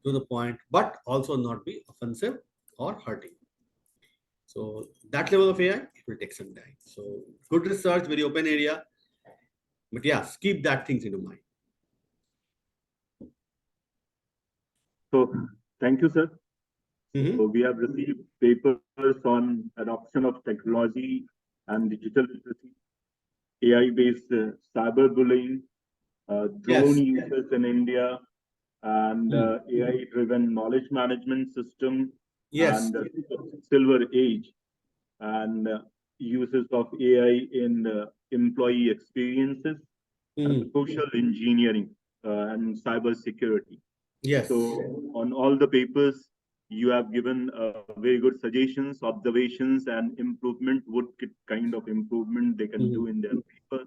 to the point, but also not be offensive or hurting. So that level of AI, it will take some time. So good research, very open area. But yeah, keep that things into mind. So thank you, sir. So we have received papers on adoption of technology and digital literacy, AI-based cyberbullying, drone users in India, and AI-driven knowledge management system, and silver age, and uses of AI in employee experiences, and social engineering and cyber security. Yes. So on all the papers, you have given very good suggestions, observations, and improvement, what kind of improvement they can do in their paper.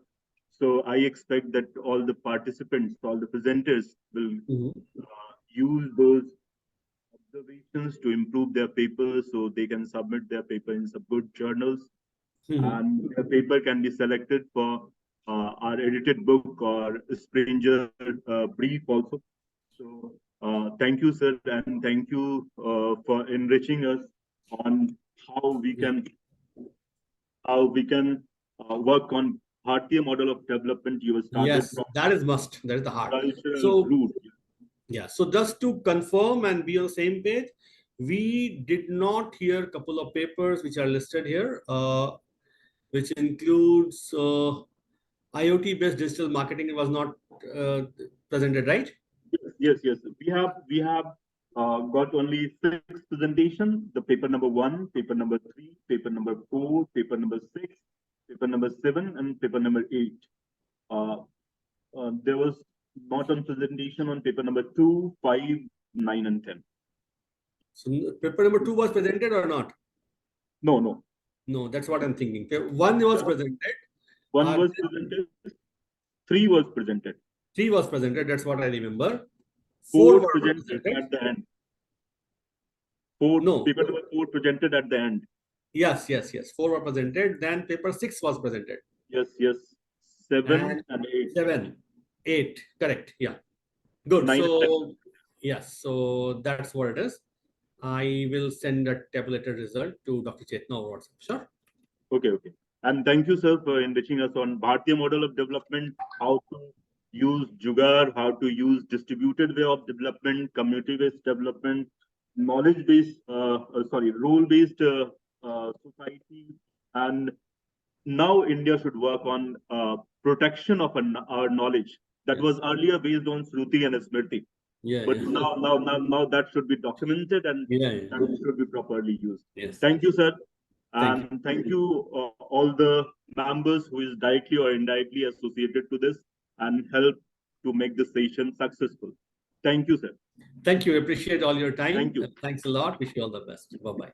So I expect that all the participants, all the presenters will use those observations to improve their papers so they can submit their paper in some good journals. And their paper can be selected for our edited book or stranger brief also. So thank you, sir, and thank you for enriching us on how we can work on Bhartiya model of development. You have started from that is must. That is the heart. cultural root. Yeah. So just to confirm and be on the same page, we did not hear a couple of papers which are listed here. which includes IoT-based digital marketing was not presented, right? Yes. We have got only 6 presentation. The paper number 1, paper number 3, paper number 4, paper number 6, paper number 7, and paper number 8. There was not on presentation on paper number 2, 5, 9, and 10. So paper number 2 was presented or not? No. No, that's what I'm thinking. 1 was presented. 1 was presented. 3 was presented. 3 was presented. That's what I remember. 4 were presented at the end. Paper number 4 presented at the end. Yes. 4 were presented. Then paper 6 was presented. Yes. 7 and 8. 7, 8. Correct. Yeah. Good. 9 so yes. So that's what it is. I will send a tabulated result to Dr. Chetna over WhatsApp. Sure. Okay. And thank you, sir, for enriching us on Bharatiya model of development, how to use Jugaad, how to use distributed way of development, community-based development, knowledge-based, role-based society. And now India should work on protection of our knowledge that was earlier based on Shruti and Smriti. But now that should be documented and that should be properly used. Yes. Thank you, sir. And thank you all the members who is directly or indirectly associated to this and help to make this session successful. Thank you, sir. Thank you. Appreciate all your time. Thank you. Thanks a lot. Wish you all the best. Bye-bye.